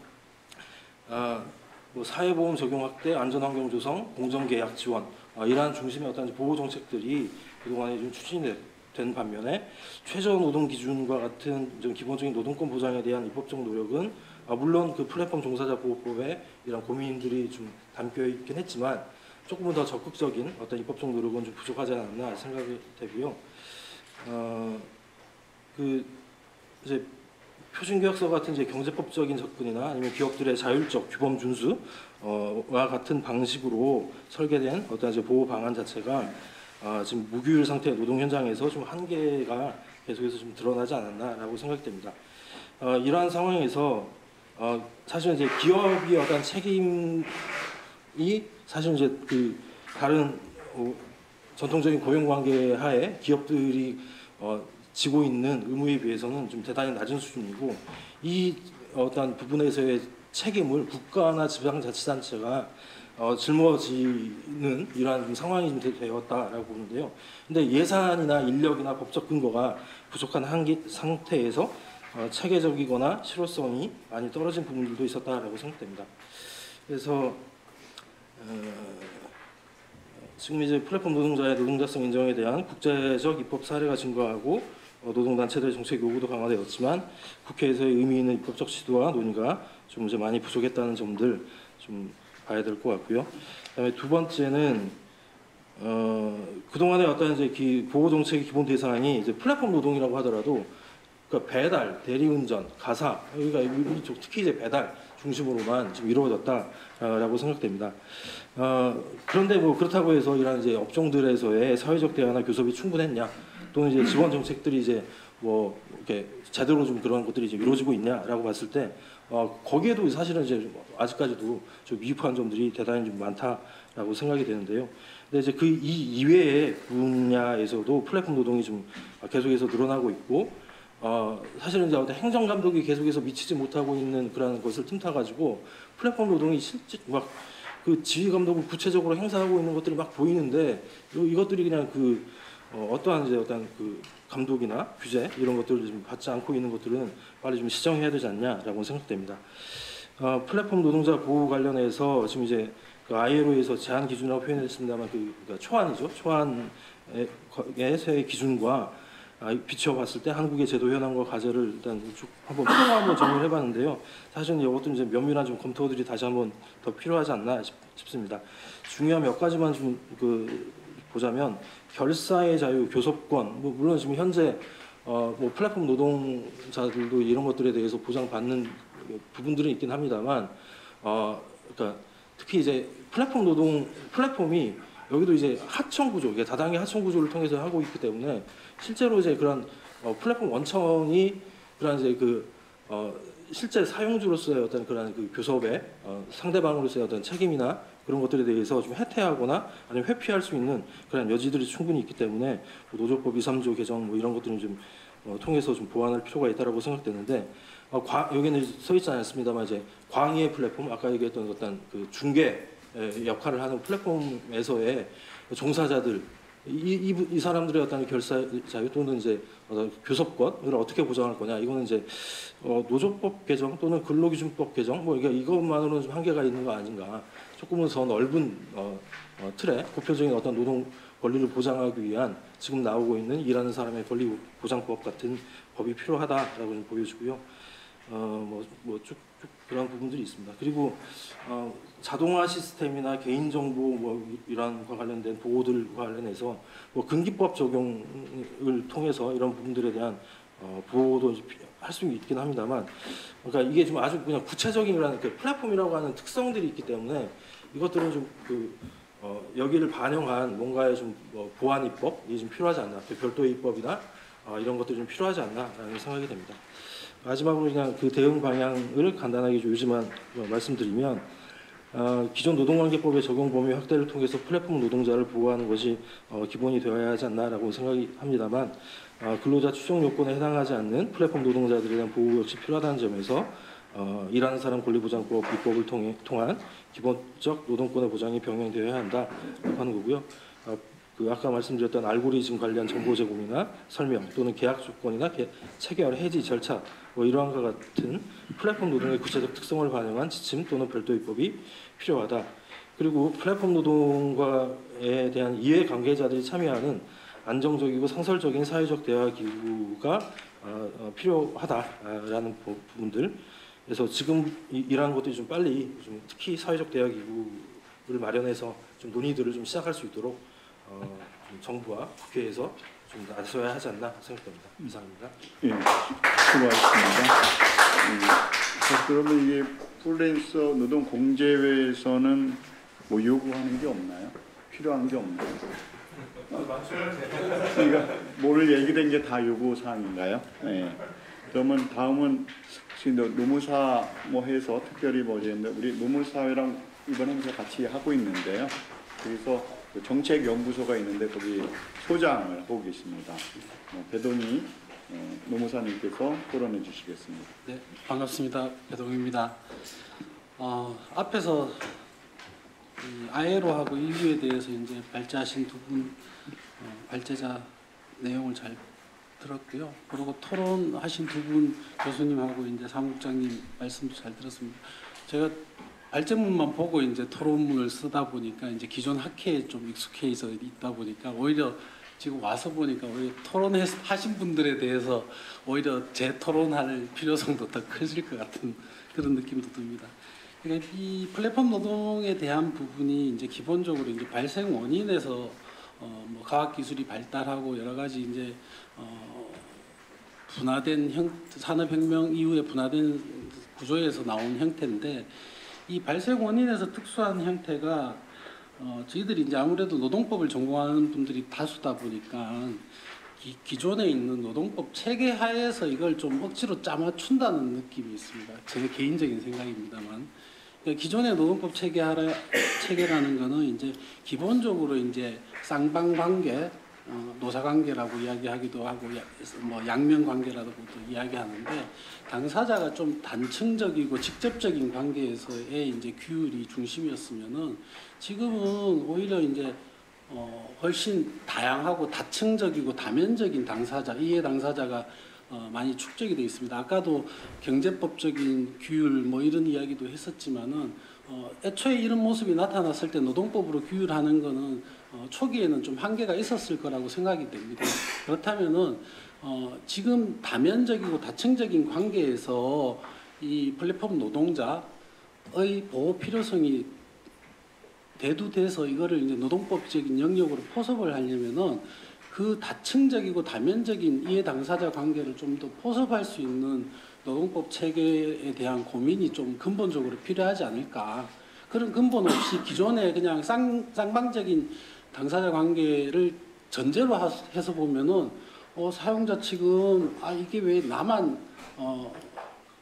뭐 사회보험 적용 확대, 안전환경 조성, 공정계약 지원 이러한 중심의 어떤 보호 정책들이 그동안에 좀 추진이 된 반면에 최저노동 기준과 같은 좀 기본적인 노동권 보장에 대한 입법적 노력은 물론 그 플랫폼 종사자 보호법에 이런 고민들이 좀 담겨 있긴 했지만 조금은 더 적극적인 어떤 입법적 노력은 좀 부족하지 않았나 생각이 되고요. 그 이제 표준계약서 같은 이제 경제법적인 접근이나 아니면 기업들의 자율적 규범 준수와 같은 방식으로 설계된 어떤 이제 보호 방안 자체가 지금 무규율 상태의 노동 현장에서 좀 한계가 계속해서 좀 드러나지 않았나라고 생각됩니다. 이러한 상황에서 사실 이제 기업의 어떤 책임이 사실 이제 그 다른 전통적인 고용 관계 하에 기업들이 지고 있는 의무에 비해서는 좀 대단히 낮은 수준이고 이 어떤 부분에서의 책임을 국가나 지방자치단체가 짊어지는 이러한 상황이 좀 되었다라고 보는데요. 근데 예산이나 인력이나 법적 근거가 부족한 상태에서 체계적이거나 실효성이 많이 떨어진 부분들도 있었다라고 생각됩니다. 그래서 지금 이제 플랫폼 노동자의 노동자성 인정에 대한 국제적 입법 사례가 증가하고 노동단체들의 정책 요구도 강화되었지만 국회에서의 의미 있는 입법적 시도와 논의가 좀 이제 많이 부족했다는 점들 좀 봐야 될 것 같고요. 그다음에 두 번째는 그동안의 어떤 이제 보호 정책의 기본 대상이 이제 플랫폼 노동이라고 하더라도 그러니까 배달, 대리운전, 가사 여기가 특히 이제 배달 중심으로만 좀 이루어졌다라고 생각됩니다. 그런데 뭐 그렇다고 해서 이런 이제 업종들에서의 사회적 대화나 교섭이 충분했냐, 또는 이제 지원 정책들이 이제 뭐 이렇게 제대로 좀 그런 것들이 이제 이루어지고 있냐라고 봤을 때 거기에도 사실은 이제 아직까지도 좀 미흡한 점들이 대단히 좀 많다라고 생각이 되는데요. 근데 이제 그 이외의 분야에서도 플랫폼 노동이 좀 계속해서 늘어나고 있고 사실은 이제 어떤 행정 감독이 계속해서 미치지 못하고 있는 그런 것을 틈타가지고 플랫폼 노동이 실제 막 그 지휘 감독을 구체적으로 행사하고 있는 것들이 막 보이는데 이것들이 그냥 그 어떠한 이제 어떤 그 감독이나 규제 이런 것들을 좀 받지 않고 있는 것들은 빨리 좀 시정해야 되지 않냐라고 생각됩니다. 플랫폼 노동자 보호 관련해서 지금 이제 그 ILO에서 제한 기준이라고 표현했습니다만 그러니까 초안이죠. 초안에서의 기준과 비춰봤을 때 한국의 제도 현황과 과제를 일단 쭉 한번 한번 정리를 해봤는데요. 사실은 이것도 이제 면밀한 좀 검토들이 다시 한번 더 필요하지 않나 싶습니다. 중요한 몇 가지만 좀 보자면 결사의 자유, 교섭권, 뭐 물론 지금 현재 뭐 플랫폼 노동자들도 이런 것들에 대해서 보장받는 부분들은 있긴 합니다만, 그러니까 특히 이제 플랫폼이 여기도 이제 하청 구조, 다당의 하청 구조를 통해서 하고 있기 때문에 실제로 이제 그런 플랫폼 원청이 그런 이제 실제 사용주로서의 어떤 그런 그 교섭의 상대방으로서의 어떤 책임이나 그런 것들에 대해서 좀 해태하거나 아니면 회피할 수 있는 그런 여지들이 충분히 있기 때문에 노조법 2, 3조 개정 뭐 이런 것들은 좀 통해서 좀 보완할 필요가 있다라고 생각되는데 여기는 써 있지 않습니다만 이제 광의의 플랫폼 아까 얘기했던 어떤 그 중개 역할을 하는 플랫폼에서의 종사자들 이 사람들의 어떤 결사 자유 또는 이제 교섭권을 어떻게 보장할 거냐 이거는 이제 노조법 개정 또는 근로기준법 개정 뭐 이것만으로는 좀 한계가 있는 거 아닌가. 조금은 더 넓은 틀에 구표적인 어떤 노동 권리를 보장하기 위한 지금 나오고 있는 일하는 사람의 권리 보장법 같은 법이 필요하다라고 좀 보여지고요. 쭉쭉 그런 부분들이 있습니다. 그리고 자동화 시스템이나 개인정보 이런 과 관련된 보호들과 관련해서 근기법 적용을 통해서 이런 부분들에 대한 보호도 할 수 있긴 합니다만, 그러니까 이게 좀 아주 그냥 구체적인 그 플랫폼이라고 하는 특성들이 있기 때문에 이것들은 좀 여기를 반영한 뭔가의 좀 보완 입법이 좀 필요하지 않나, 별도의 입법이나 이런 것들이 좀 필요하지 않나라는 생각이 됩니다. 마지막으로 그냥 그 대응 방향을 간단하게 요지만 말씀드리면, 기존 노동관계법의 적용 범위 확대를 통해서 플랫폼 노동자를 보호하는 것이 기본이 되어야 하지 않나라고 생각이 합니다만, 근로자 추정 요건에 해당하지 않는 플랫폼 노동자들에 대한 보호 역시 필요하다는 점에서 일하는 사람 권리보장법 입법을 통한 기본적 노동권의 보장이 병행되어야 한다고 하는 거고요. 아까 말씀드렸던 알고리즘 관련 정보 제공이나 설명 또는 계약 조건이나 체결 해지 절차 이러한 것 같은 플랫폼 노동의 구체적 특성을 반영한 지침 또는 별도 입법이 필요하다. 그리고 플랫폼 노동과에 대한 이해 관계자들이 참여하는 안정적이고 상설적인 사회적 대화 기구가 필요하다라는 부분들. 그래서 지금 이러한 것들이 좀 빨리 좀 특히 사회적 대화 기구를 마련해서 좀 논의들을 좀 시작할 수 있도록 좀 정부와 국회에서 좀 나서야 하지 않나 생각됩니다. 이상입니다. 예, 수고하셨습니다. 그러면 이게 프리랜서 노동 공제회에서는 뭐 요구하는 게 없나요? 필요한 게 없나요? 그러니까 뭘 얘기된 게 다 요구 사항인가요? 네. 그러면 다음은 노무사 뭐 해서 특별히 우리 노무사회랑 이번 행사 같이 하고 있는데요. 그래서 정책연구소가 있는데 거기 소장을 하고 계십니다. 배동희 노무사님께서 토론해 주시겠습니다. 네, 반갑습니다. 배동희입니다. 앞에서 아예로하고 EU에 대해서 이제 발제하신 두 분 발제자 내용을 잘 들었고요. 그리고 토론하신 두 분 교수님하고 이제 사무국장님 말씀도 잘 들었습니다. 제가 발제문만 보고 이제 토론문을 쓰다 보니까 이제 기존 학회에 좀 익숙해져 있다 보니까 오히려 지금 와서 보니까 오히려 토론하신 분들에 대해서 오히려 재토론할 필요성도 더 커질 것 같은 그런 느낌도 듭니다. 그러니까 이 플랫폼 노동에 대한 부분이 이제 기본적으로 이제 발생 원인에서 뭐 과학 기술이 발달하고 여러 가지 이제 분화된 산업혁명 이후에 분화된 구조에서 나온 형태인데, 이 발생 원인에서 특수한 형태가 저희들이 이제 아무래도 노동법을 전공하는 분들이 다수다 보니까 기존에 있는 노동법 체계 하에서 이걸 좀 억지로 짜맞춘다는 느낌이 있습니다. 제 개인적인 생각입니다만, 그러니까 기존의 노동법 체계라는 거는 이제 기본적으로 이제 쌍방관계, 노사관계라고 이야기하기도 하고 뭐 양면관계라고도 이야기하는데, 당사자가 좀 단층적이고 직접적인 관계에서의 이제 규율이 중심이었으면은 지금은 오히려 이제 훨씬 다양하고 다층적이고 다면적인 당사자, 이해 당사자가 많이 축적이 되어 있습니다. 아까도 경제법적인 규율 뭐 이런 이야기도 했었지만은 애초에 이런 모습이 나타났을 때 노동법으로 규율하는 거는 초기에는 좀 한계가 있었을 거라고 생각이 됩니다. 그렇다면은 지금 다면적이고 다층적인 관계에서 이 플랫폼 노동자의 보호 필요성이 대두돼서 이거를 이제 노동법적인 영역으로 포섭을 하려면은 그 다층적이고 다면적인 이해 당사자 관계를 좀 더 포섭할 수 있는 노동법 체계에 대한 고민이 좀 근본적으로 필요하지 않을까. 그런 근본 없이 기존에 그냥 쌍방적인 당사자 관계를 전제로 해서 보면은 사용자 측은 이게 왜 나만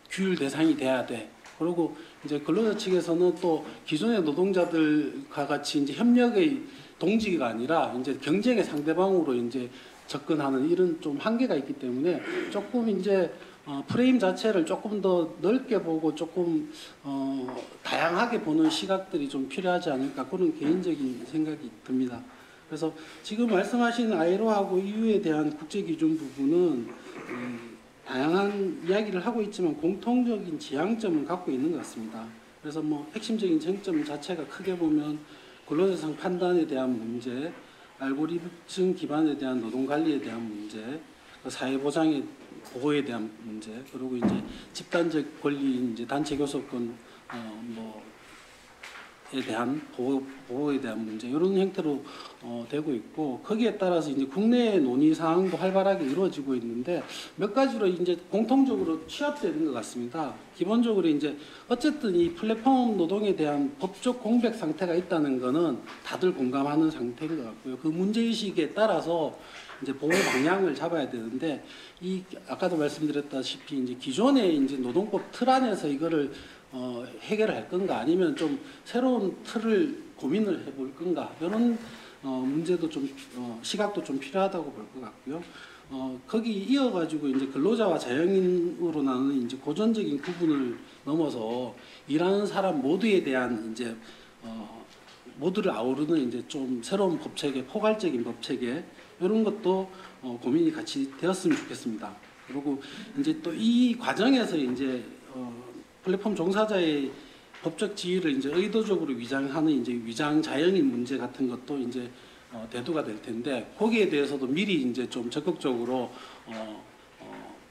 규율 대상이 돼야 돼. 그리고 이제 근로자 측에서는 또 기존의 노동자들과 같이 이제 협력의 동지가 아니라 이제 경쟁의 상대방으로 이제 접근하는 이런 좀 한계가 있기 때문에 조금 이제 프레임 자체를 조금 더 넓게 보고 조금 다양하게 보는 시각들이 좀 필요하지 않을까, 그런 개인적인 생각이 듭니다. 그래서 지금 말씀하신 아이로하고 EU에 대한 국제 기준 부분은 다양한 이야기를 하고 있지만 공통적인 지향점은 갖고 있는 것 같습니다. 그래서 뭐 핵심적인 쟁점 자체가 크게 보면 근로대상 판단에 대한 문제, 알고리즘 기반에 대한 노동관리에 대한 문제, 사회 보장의 보호에 대한 문제, 그리고 이제 집단적 권리, 이제 단체 교섭권 뭐에 대한 보호에 대한 문제, 이런 형태로 되고 있고, 거기에 따라서 이제 국내 논의 사항도 활발하게 이루어지고 있는데 몇 가지로 이제 공통적으로 취합되는 것 같습니다. 기본적으로 이제 어쨌든 이 플랫폼 노동에 대한 법적 공백 상태가 있다는 거는 다들 공감하는 상태인 것 같고요. 그 문제의식에 따라서 이제 보호 방향을 잡아야 되는데, 이 아까도 말씀드렸다시피 이제 기존의 이제 노동법 틀 안에서 이거를 해결할 건가, 아니면 좀 새로운 틀을 고민을 해볼 건가, 이런 문제도 좀 시각도 좀 필요하다고 볼 것 같고요. 거기 이어가지고 이제 근로자와 자영인으로 나누는 이제 고전적인 구분을 넘어서 일하는 사람 모두에 대한 이제 모두를 아우르는 이제 좀 새로운 법 체계, 포괄적인 법 체계, 이런 것도 고민이 같이 되었으면 좋겠습니다. 그리고 이제 또 이 과정에서 이제 플랫폼 종사자의 법적 지위를 이제 의도적으로 위장하는 이제 위장 자영인 문제 같은 것도 이제 대두가 될 텐데, 거기에 대해서도 미리 이제 좀 적극적으로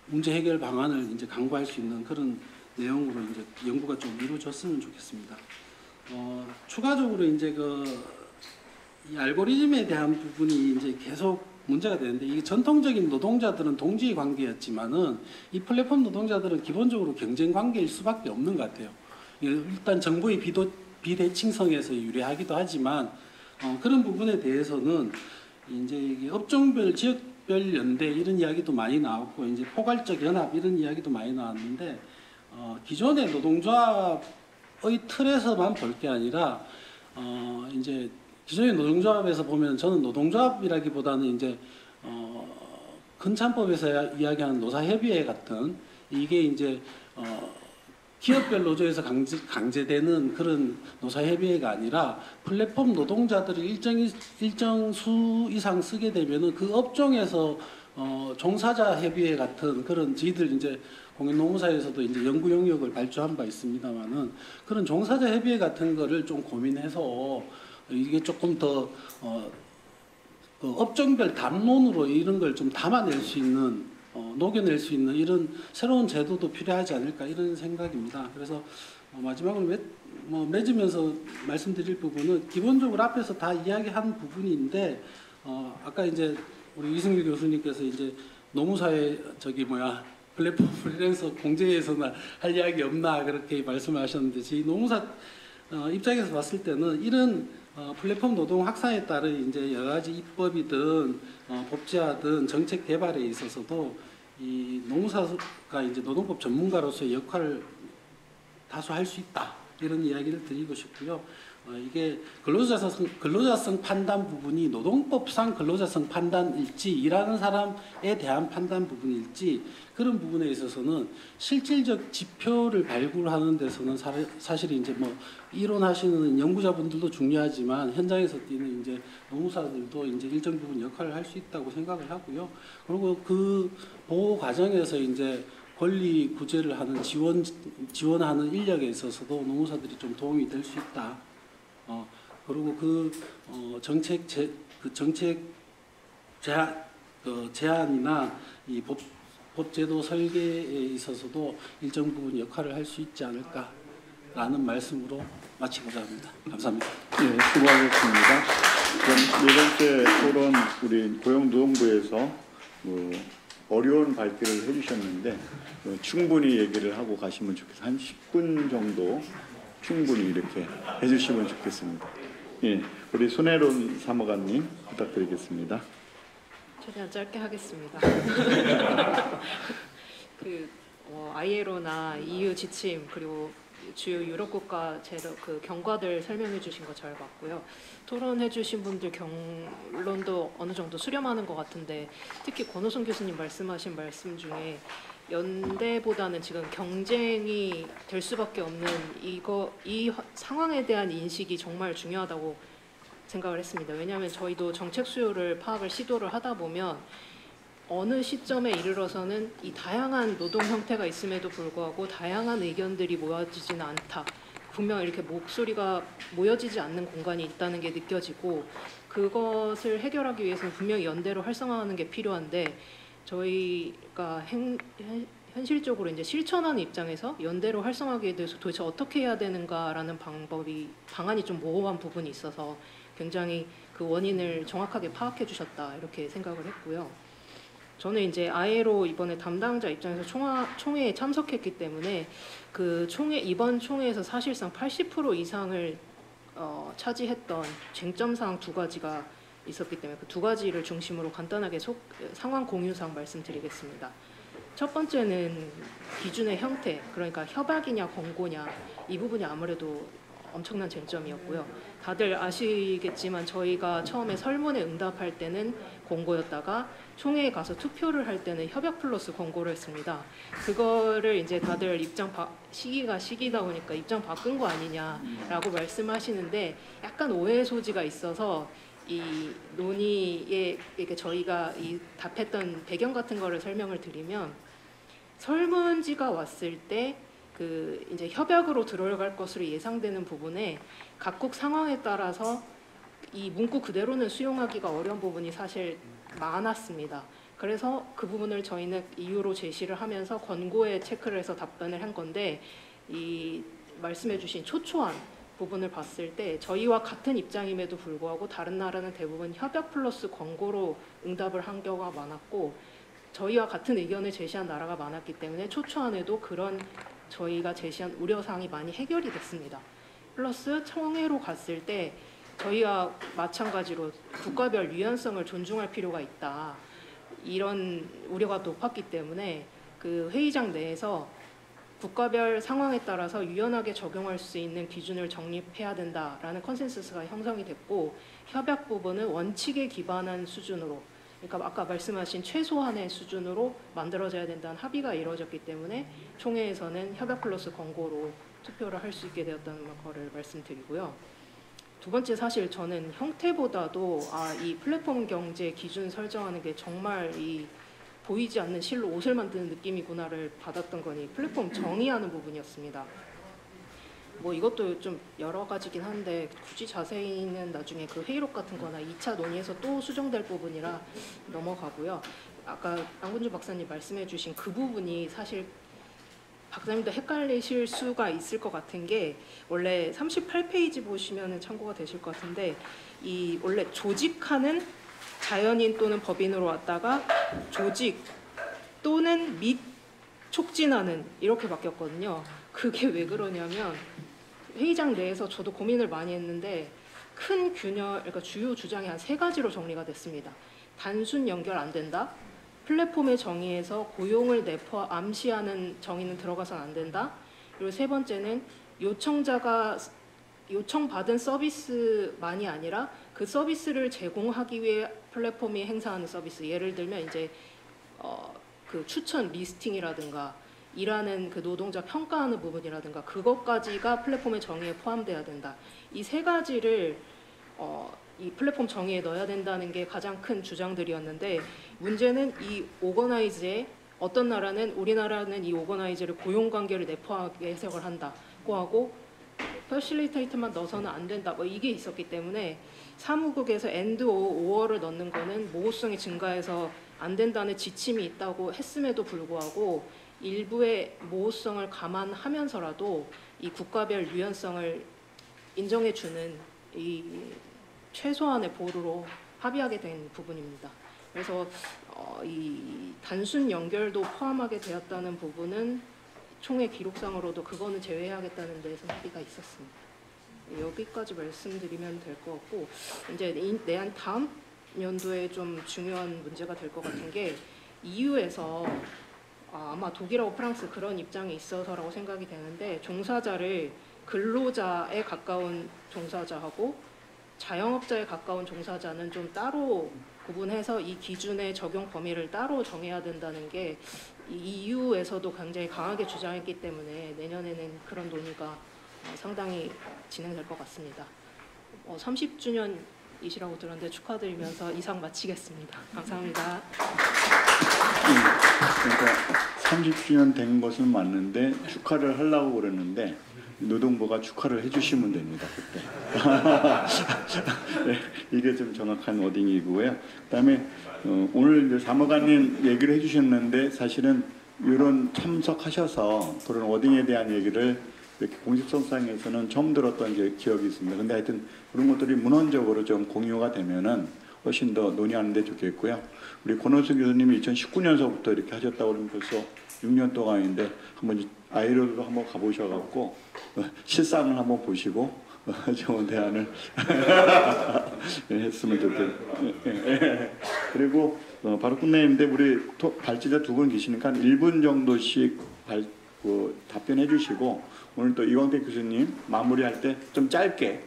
문제 해결 방안을 이제 강구할 수 있는 그런 내용으로 이제 연구가 좀 이루어졌으면 좋겠습니다. 추가적으로 이제 이 알고리즘에 대한 부분이 이제 계속 문제가 되는데, 이게 전통적인 노동자들은 동지의 관계였지만은 이 플랫폼 노동자들은 기본적으로 경쟁 관계일 수밖에 없는 것 같아요. 일단 정보의 비대칭성에서 유리하기도 하지만 그런 부분에 대해서는 이제 이게 업종별, 지역별 연대 이런 이야기도 많이 나왔고, 이제 포괄적 연합 이런 이야기도 많이 나왔는데, 기존의 노동조합의 틀에서만 볼 게 아니라 이제 기존의 노동조합에서 보면, 저는 노동조합이라기보다는 이제 근참법에서 이야기하는 노사협의회 같은, 이게 이제 기업별 노조에서 강제되는 그런 노사협의회가 아니라 플랫폼 노동자들을 일정 수 이상 쓰게 되면은 그 업종에서 종사자 협의회 같은 그런 저희들 이제 공인노무사에서도 이제 연구 영역을 발주한 바 있습니다만은, 그런 종사자 협의회 같은 거를 좀 고민해서 이게 조금 더 업종별 담론으로 이런 걸 좀 담아낼 수 있는, 녹여낼 수 있는 이런 새로운 제도도 필요하지 않을까, 이런 생각입니다. 그래서 마지막으로 맺으면서 말씀드릴 부분은 기본적으로 앞에서 다 이야기한 부분인데, 아까 이제 우리 이승길 교수님께서 이제 노무사의 플랫폼 프리랜서 공제에서나 할 이야기 없나 그렇게 말씀하셨는데, 저희 노무사 입장에서 봤을 때는 이런 플랫폼 노동 확산에 따른 이제 여러 가지 입법이든 법제화든 정책 개발에 있어서도 이 노무사가 이제 노동법 전문가로서의 역할을 다소 할 수 있다, 이런 이야기를 드리고 싶고요. 이게 근로자성 판단 부분이 노동법상 근로자성 판단일지, 일하는 사람에 대한 판단 부분일지, 그런 부분에 있어서는 실질적 지표를 발굴하는 데서는 사실 이제 이론하시는 연구자분들도 중요하지만, 현장에서 뛰는 이제 노무사들도 이제 일정 부분 역할을 할 수 있다고 생각을 하고요. 그리고 그 보호 과정에서 이제 권리 구제를 하는 지원하는 인력에 있어서도 노무사들이 좀 도움이 될 수 있다. 그리고 정책 제안이나 이 법제도 설계에 있어서도 일정 부분 역할을 할 수 있지 않을까라는 말씀으로 마치고자 합니다. 감사합니다. 네, 수고하셨습니다. 그럼 네 번째 토론, 우리 고용노동부에서 어려운 발표를 해주셨는데 충분히 얘기를 하고 가시면 좋겠어요. 한 10분 정도 충분히 이렇게 해주시면 좋겠습니다. 예, 우리 손혜론 사무관님 부탁드리겠습니다. 최대한 짧게 하겠습니다. ILO나 EU 지침, 그리고 주요 유럽 국가 제도 경과들 설명해 주신 거 잘 봤고요. 토론해 주신 분들 결론도 어느 정도 수렴하는 것 같은데, 특히 권호성 교수님 말씀하신 말씀 중에 연대보다는 지금 경쟁이 될 수밖에 없는 이 상황에 대한 인식이 정말 중요하다고 생각을 했습니다. 왜냐하면 저희도 정책 수요를 파악을 시도를 하다 보면 어느 시점에 이르러서는 이 다양한 노동 형태가 있음에도 불구하고 다양한 의견들이 모여지지는 않다. 분명 이렇게 목소리가 모여지지 않는 공간이 있다는 게 느껴지고, 그것을 해결하기 위해서는 분명히 연대로 활성화하는 게 필요한데, 저희가 현실적으로 이제 실천하는 입장에서 연대로 활성화하기 위해서 도대체 어떻게 해야 되는가라는 방안이 좀 모호한 부분이 있어서 굉장히 그 원인을 정확하게 파악해 주셨다 이렇게 생각을 했고요. 저는 이제 아예로 이번에 담당자 입장에서 총회에 참석했기 때문에 그 이번 총회에서 사실상 80% 이상을 차지했던 쟁점사항 2가지가 있었기 때문에 그 2가지를 중심으로 간단하게 상황 공유상 말씀드리겠습니다. 첫 번째는 기준의 형태, 그러니까 협약이냐 권고냐 이 부분이 아무래도 엄청난 쟁점이었고요. 다들 아시겠지만 저희가 처음에 설문에 응답할 때는 권고였다가 총회에 가서 투표를 할 때는 협약 플러스 권고를 했습니다. 그거를 이제 다들 시기다 보니까 입장 바꾼 거 아니냐라고 말씀하시는데 약간 오해 소지가 있어서 이 논의에 이렇게 저희가 이 답했던 배경 같은 거를 설명을 드리면 설문지가 왔을 때 그 이제 협약으로 들어갈 것으로 예상되는 부분에 각국 상황에 따라서 이 문구 그대로는 수용하기가 어려운 부분이 사실 많았습니다. 그래서 그 부분을 저희는 이유로 제시를 하면서 권고에 체크를 해서 답변을 한 건데 이 말씀해주신 초초한 부분을 봤을 때 저희와 같은 입장임에도 불구하고 다른 나라는 대부분 협약 플러스 권고로 응답을 한 경우가 많았고 저희와 같은 의견을 제시한 나라가 많았기 때문에 초초안에도 그런 저희가 제시한 우려사항이 많이 해결이 됐습니다. 플러스 총회로 갔을 때 저희와 마찬가지로 국가별 유연성을 존중할 필요가 있다. 이런 우려가 높았기 때문에 그 회의장 내에서 국가별 상황에 따라서 유연하게 적용할 수 있는 기준을 정립해야 된다라는 컨센서스가 형성이 됐고 협약 부분은 원칙에 기반한 수준으로 그러니까 아까 말씀하신 최소한의 수준으로 만들어져야 된다는 합의가 이루어졌기 때문에 총회에서는 협약 플러스 권고로 투표를 할 수 있게 되었다는 거를 말씀드리고요. 두 번째 사실 저는 형태보다도 이 플랫폼 경제 기준 설정하는 게 정말 이 보이지 않는 실로 옷을 만드는 느낌이구나를 받았던 거니 플랫폼 정의하는 부분이었습니다. 뭐 이것도 좀 여러 가지긴 한데 굳이 자세히는 나중에 그 회의록 같은 거나 2차 논의에서 또 수정될 부분이라 넘어가고요. 아까 안군주 박사님 말씀해 주신 그 부분이 사실 박사님도 헷갈리실 수가 있을 것 같은 게 원래 38페이지 보시면 참고가 되실 것 같은데 이 원래 조직하는 자연인 또는 법인으로 왔다가 조직 또는 및 촉진하는 이렇게 바뀌었거든요. 그게 왜 그러냐면 회의장 내에서 저도 고민을 많이 했는데 큰 균열, 그러니까 주요 주장이 한 3가지로 정리가 됐습니다. 단순 연결 안 된다. 플랫폼의 정의에서 고용을 암시하는 정의는 들어가서는 안 된다. 그리고 3번째는 요청자가 요청받은 서비스만이 아니라 그 서비스를 제공하기 위해 플랫폼이 행사하는 서비스. 예를 들면 이제 그 추천 리스팅이라든가 일하는 그 노동자 평가하는 부분이라든가 그것까지가 플랫폼의 정의에 포함돼야 된다. 이 3가지를 이 플랫폼 정의에 넣어야 된다는 게 가장 큰 주장들이었는데 문제는 이 오거나이즈에 어떤 나라는 우리나라는 이 오거나이즈를 고용관계를 내포하게 해석을 한다고 하고 퍼실리테이터만 넣어서는 안 된다. 뭐 이게 있었기 때문에 사무국에서 and or를 넣는 거는 모호성이 증가해서 안 된다는 지침이 있다고 했음에도 불구하고 일부의 모호성을 감안하면서라도 이 국가별 유연성을 인정해주는 이 최소한의 보루로 합의하게 된 부분입니다. 그래서 이 단순 연결도 포함하게 되었다는 부분은 총회 기록상으로도 그거는 제외하겠다는 데서 합의가 있었습니다. 여기까지 말씀드리면 될 것 같고 이제 내한 다음 연도에 좀 중요한 문제가 될 것 같은 게 EU에서 아마 독일하고 프랑스 그런 입장이 있어서라고 생각이 되는데 종사자를 근로자에 가까운 종사자하고 자영업자에 가까운 종사자는 좀 따로 구분해서 이 기준의 적용 범위를 따로 정해야 된다는 게 EU에서도 굉장히 강하게 주장했기 때문에 내년에는 그런 논의가 상당히 진행될 것 같습니다. 30주년이시라고 들었는데 축하드리면서 이상 마치겠습니다. 감사합니다. 그러니까 30주년 된 것은 맞는데 축하를 하려고 그랬는데 노동부가 축하를 해주시면 됩니다. 그때. 네, 이게 좀 정확한 워딩이고요. 그다음에 오늘 이제 사무관님 얘기를 해주셨는데 사실은 이런 참석하셔서 그런 워딩에 대한 얘기를 이렇게 공식성상에서는 처음 들었던 기억이 있습니다. 근데 하여튼 그런 것들이 문헌적으로 좀 공유가 되면은 훨씬 더 논의하는 데 좋겠고요. 우리 권원수 교수님이 2019년서부터 이렇게 하셨다고 그러면 벌써 6년 동안인데 한번 아이로도 한번 가보셔갖고 실상을 한번 보시고 좋은 대안을 했으면 좋겠어요. 그리고 바로 끝내는데 우리 발제자 두 분 계시니까 한 1분 정도씩 답변해 주시고 오늘 또 이광택 교수님 마무리할 때 좀 짧게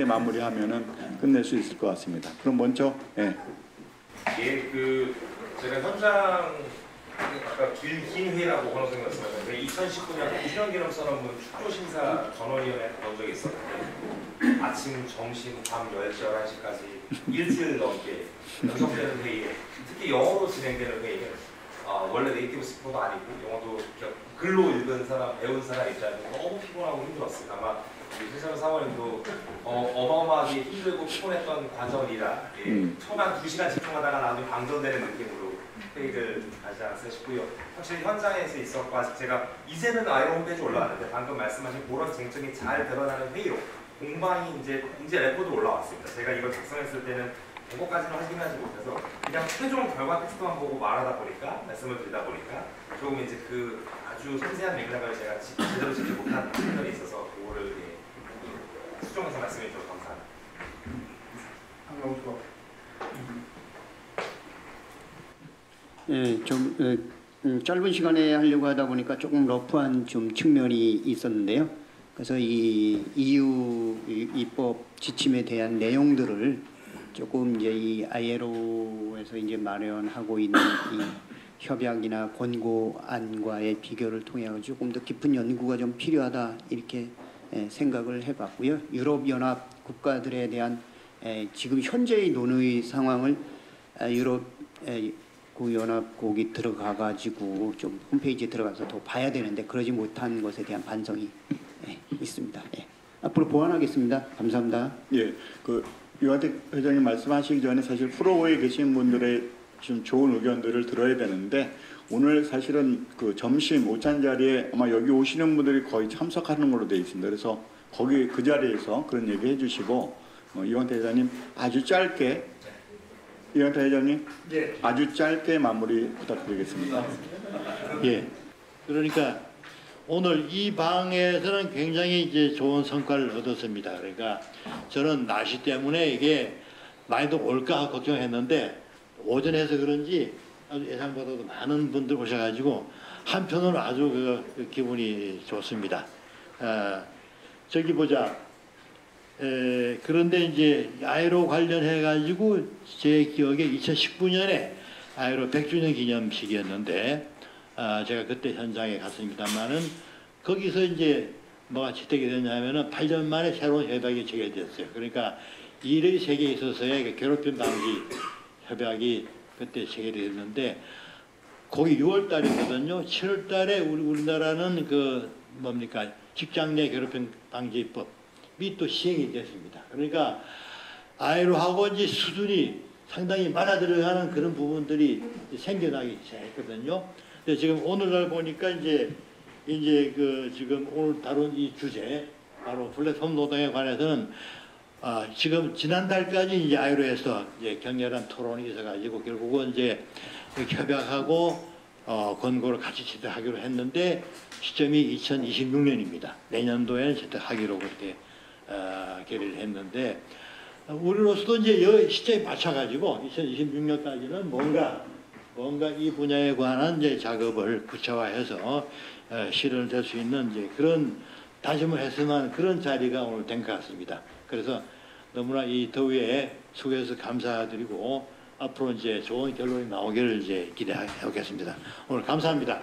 마무리하면은 끝낼 수 있을 것 같습니다. 그럼 먼저 제가 현장 아까 긴 회의라고 권호선이 말씀하셨는데 2019년 9주년 기념 선언문 축조심사 전원위원회 본 적이 있었는데 아침, 점심, 밤 10시, 11시까지 일주일 넘게 연속되는 회의에 특히 영어로 진행되는 회의는 원래 네이티브 스피커도 아니고 영어도 글로 읽은 사람, 배운 사람 입장에서 너무 피곤하고 힘들었어요. 아마 최선호 사모님도 어마어마하게 힘들고 피곤했던 과정이라 처음 한 2시간 집중하다가 나중에 방전되는 느낌으로 회의를 하지 않았을까 싶고요. 확실히 현장에서 있었고 제가 이제는 아이로 홈페이지 올라왔는데 방금 말씀하신 그런 쟁점이 잘 드러나는 회의로 공방이 이제 레포드 올라왔습니다. 제가 이걸 작성했을 때는 그거까지는 확인하지 못해서 그냥 최종 결과 텍스트만 보고 말하다 보니까 말씀을 드리다 보니까 조금 이제 그 아주 섬세한 맥락을 제가 제대로 짚지 못한 부분이 있어서 그거를 수정해서 말씀해 주셔서 감사합니다. 예, 좀 짧은 시간에 하려고 하다 보니까 조금 러프한 좀 측면이 있었는데요. 그래서 이 EU 입법 지침에 대한 내용들을 조금 이제 이 ILO에서 이제 마련하고 있는 이 협약이나 권고안과의 비교를 통해 조금 더 깊은 연구가 좀 필요하다 이렇게 생각을 해봤고요. 유럽 연합 국가들에 대한 지금 현재의 논의 상황을 유럽 그 연합국이 들어가 가지고 좀 홈페이지에 들어가서 더 봐야 되는데 그러지 못한 것에 대한 반성이 있습니다. 앞으로 보완하겠습니다. 감사합니다. 예, 이완택 회장님 말씀하시기 전에 사실 프로에 계신 분들의 좀 좋은 의견들을 들어야 되는데 오늘 사실은 그 점심 오찬 자리에 아마 여기 오시는 분들이 거의 참석하는 걸로 되어 있습니다. 그래서 거기 그 자리에서 그런 얘기 해주시고 이완택 회장님 아주 짧게 이완택 회장님 아주 짧게 마무리 부탁드리겠습니다. 예, 그러니까 오늘 이 방에서는 굉장히 이제 좋은 성과를 얻었습니다. 그러니까 저는 날씨 때문에 이게 많이도 올까 걱정했는데 오전에 해서 그런지 아주 예상보다도 많은 분들 오셔가지고 한편으로 아주 그 기분이 좋습니다. 저기 보자. 그런데 이제 아이로 관련해 가지고 제 기억에 2019년에 아이로 100주년 기념식이었는데 제가 그때 현장에 갔습니다만은 거기서 이제 뭐가 채택이 됐냐면은 8년 만에 새로운 협약이 체결됐어요. 그러니까 일의 세계에 있어서의 괴롭힘 방지 협약이 그때 체결이 됐는데 거기 6월 달이거든요. 7월 달에 우리나라는 그 뭡니까 직장 내 괴롭힘 방지법이 또 시행이 됐습니다. 그러니까 아이로하고 이제 수준이 상당히 많아들어가는 그런 부분들이 생겨나기 시작했거든요. 근데 지금 오늘날 보니까 이제 그 지금 오늘 다룬 이 주제 바로 플랫폼 노동에 관해서는 지금 지난달까지 이제 아이로에서 이제 격렬한 토론이 있어가지고 결국은 이제 협약하고 권고를 같이 채택하기로 했는데 시점이 2026년입니다. 내년도에는 채택하기로 그렇게 결의를 했는데 우리로서도 이제 시점에 맞춰가지고 2026년까지는 뭔가 이 분야에 관한 이제 작업을 구체화해서 실현될 수 있는 이제 그런 다짐을 했으면 그런 자리가 오늘 된 것 같습니다. 그래서 너무나 이 더위에 수고해서 감사드리고 앞으로 이제 좋은 결론이 나오기를 이제 기대하겠습니다. 오늘 감사합니다.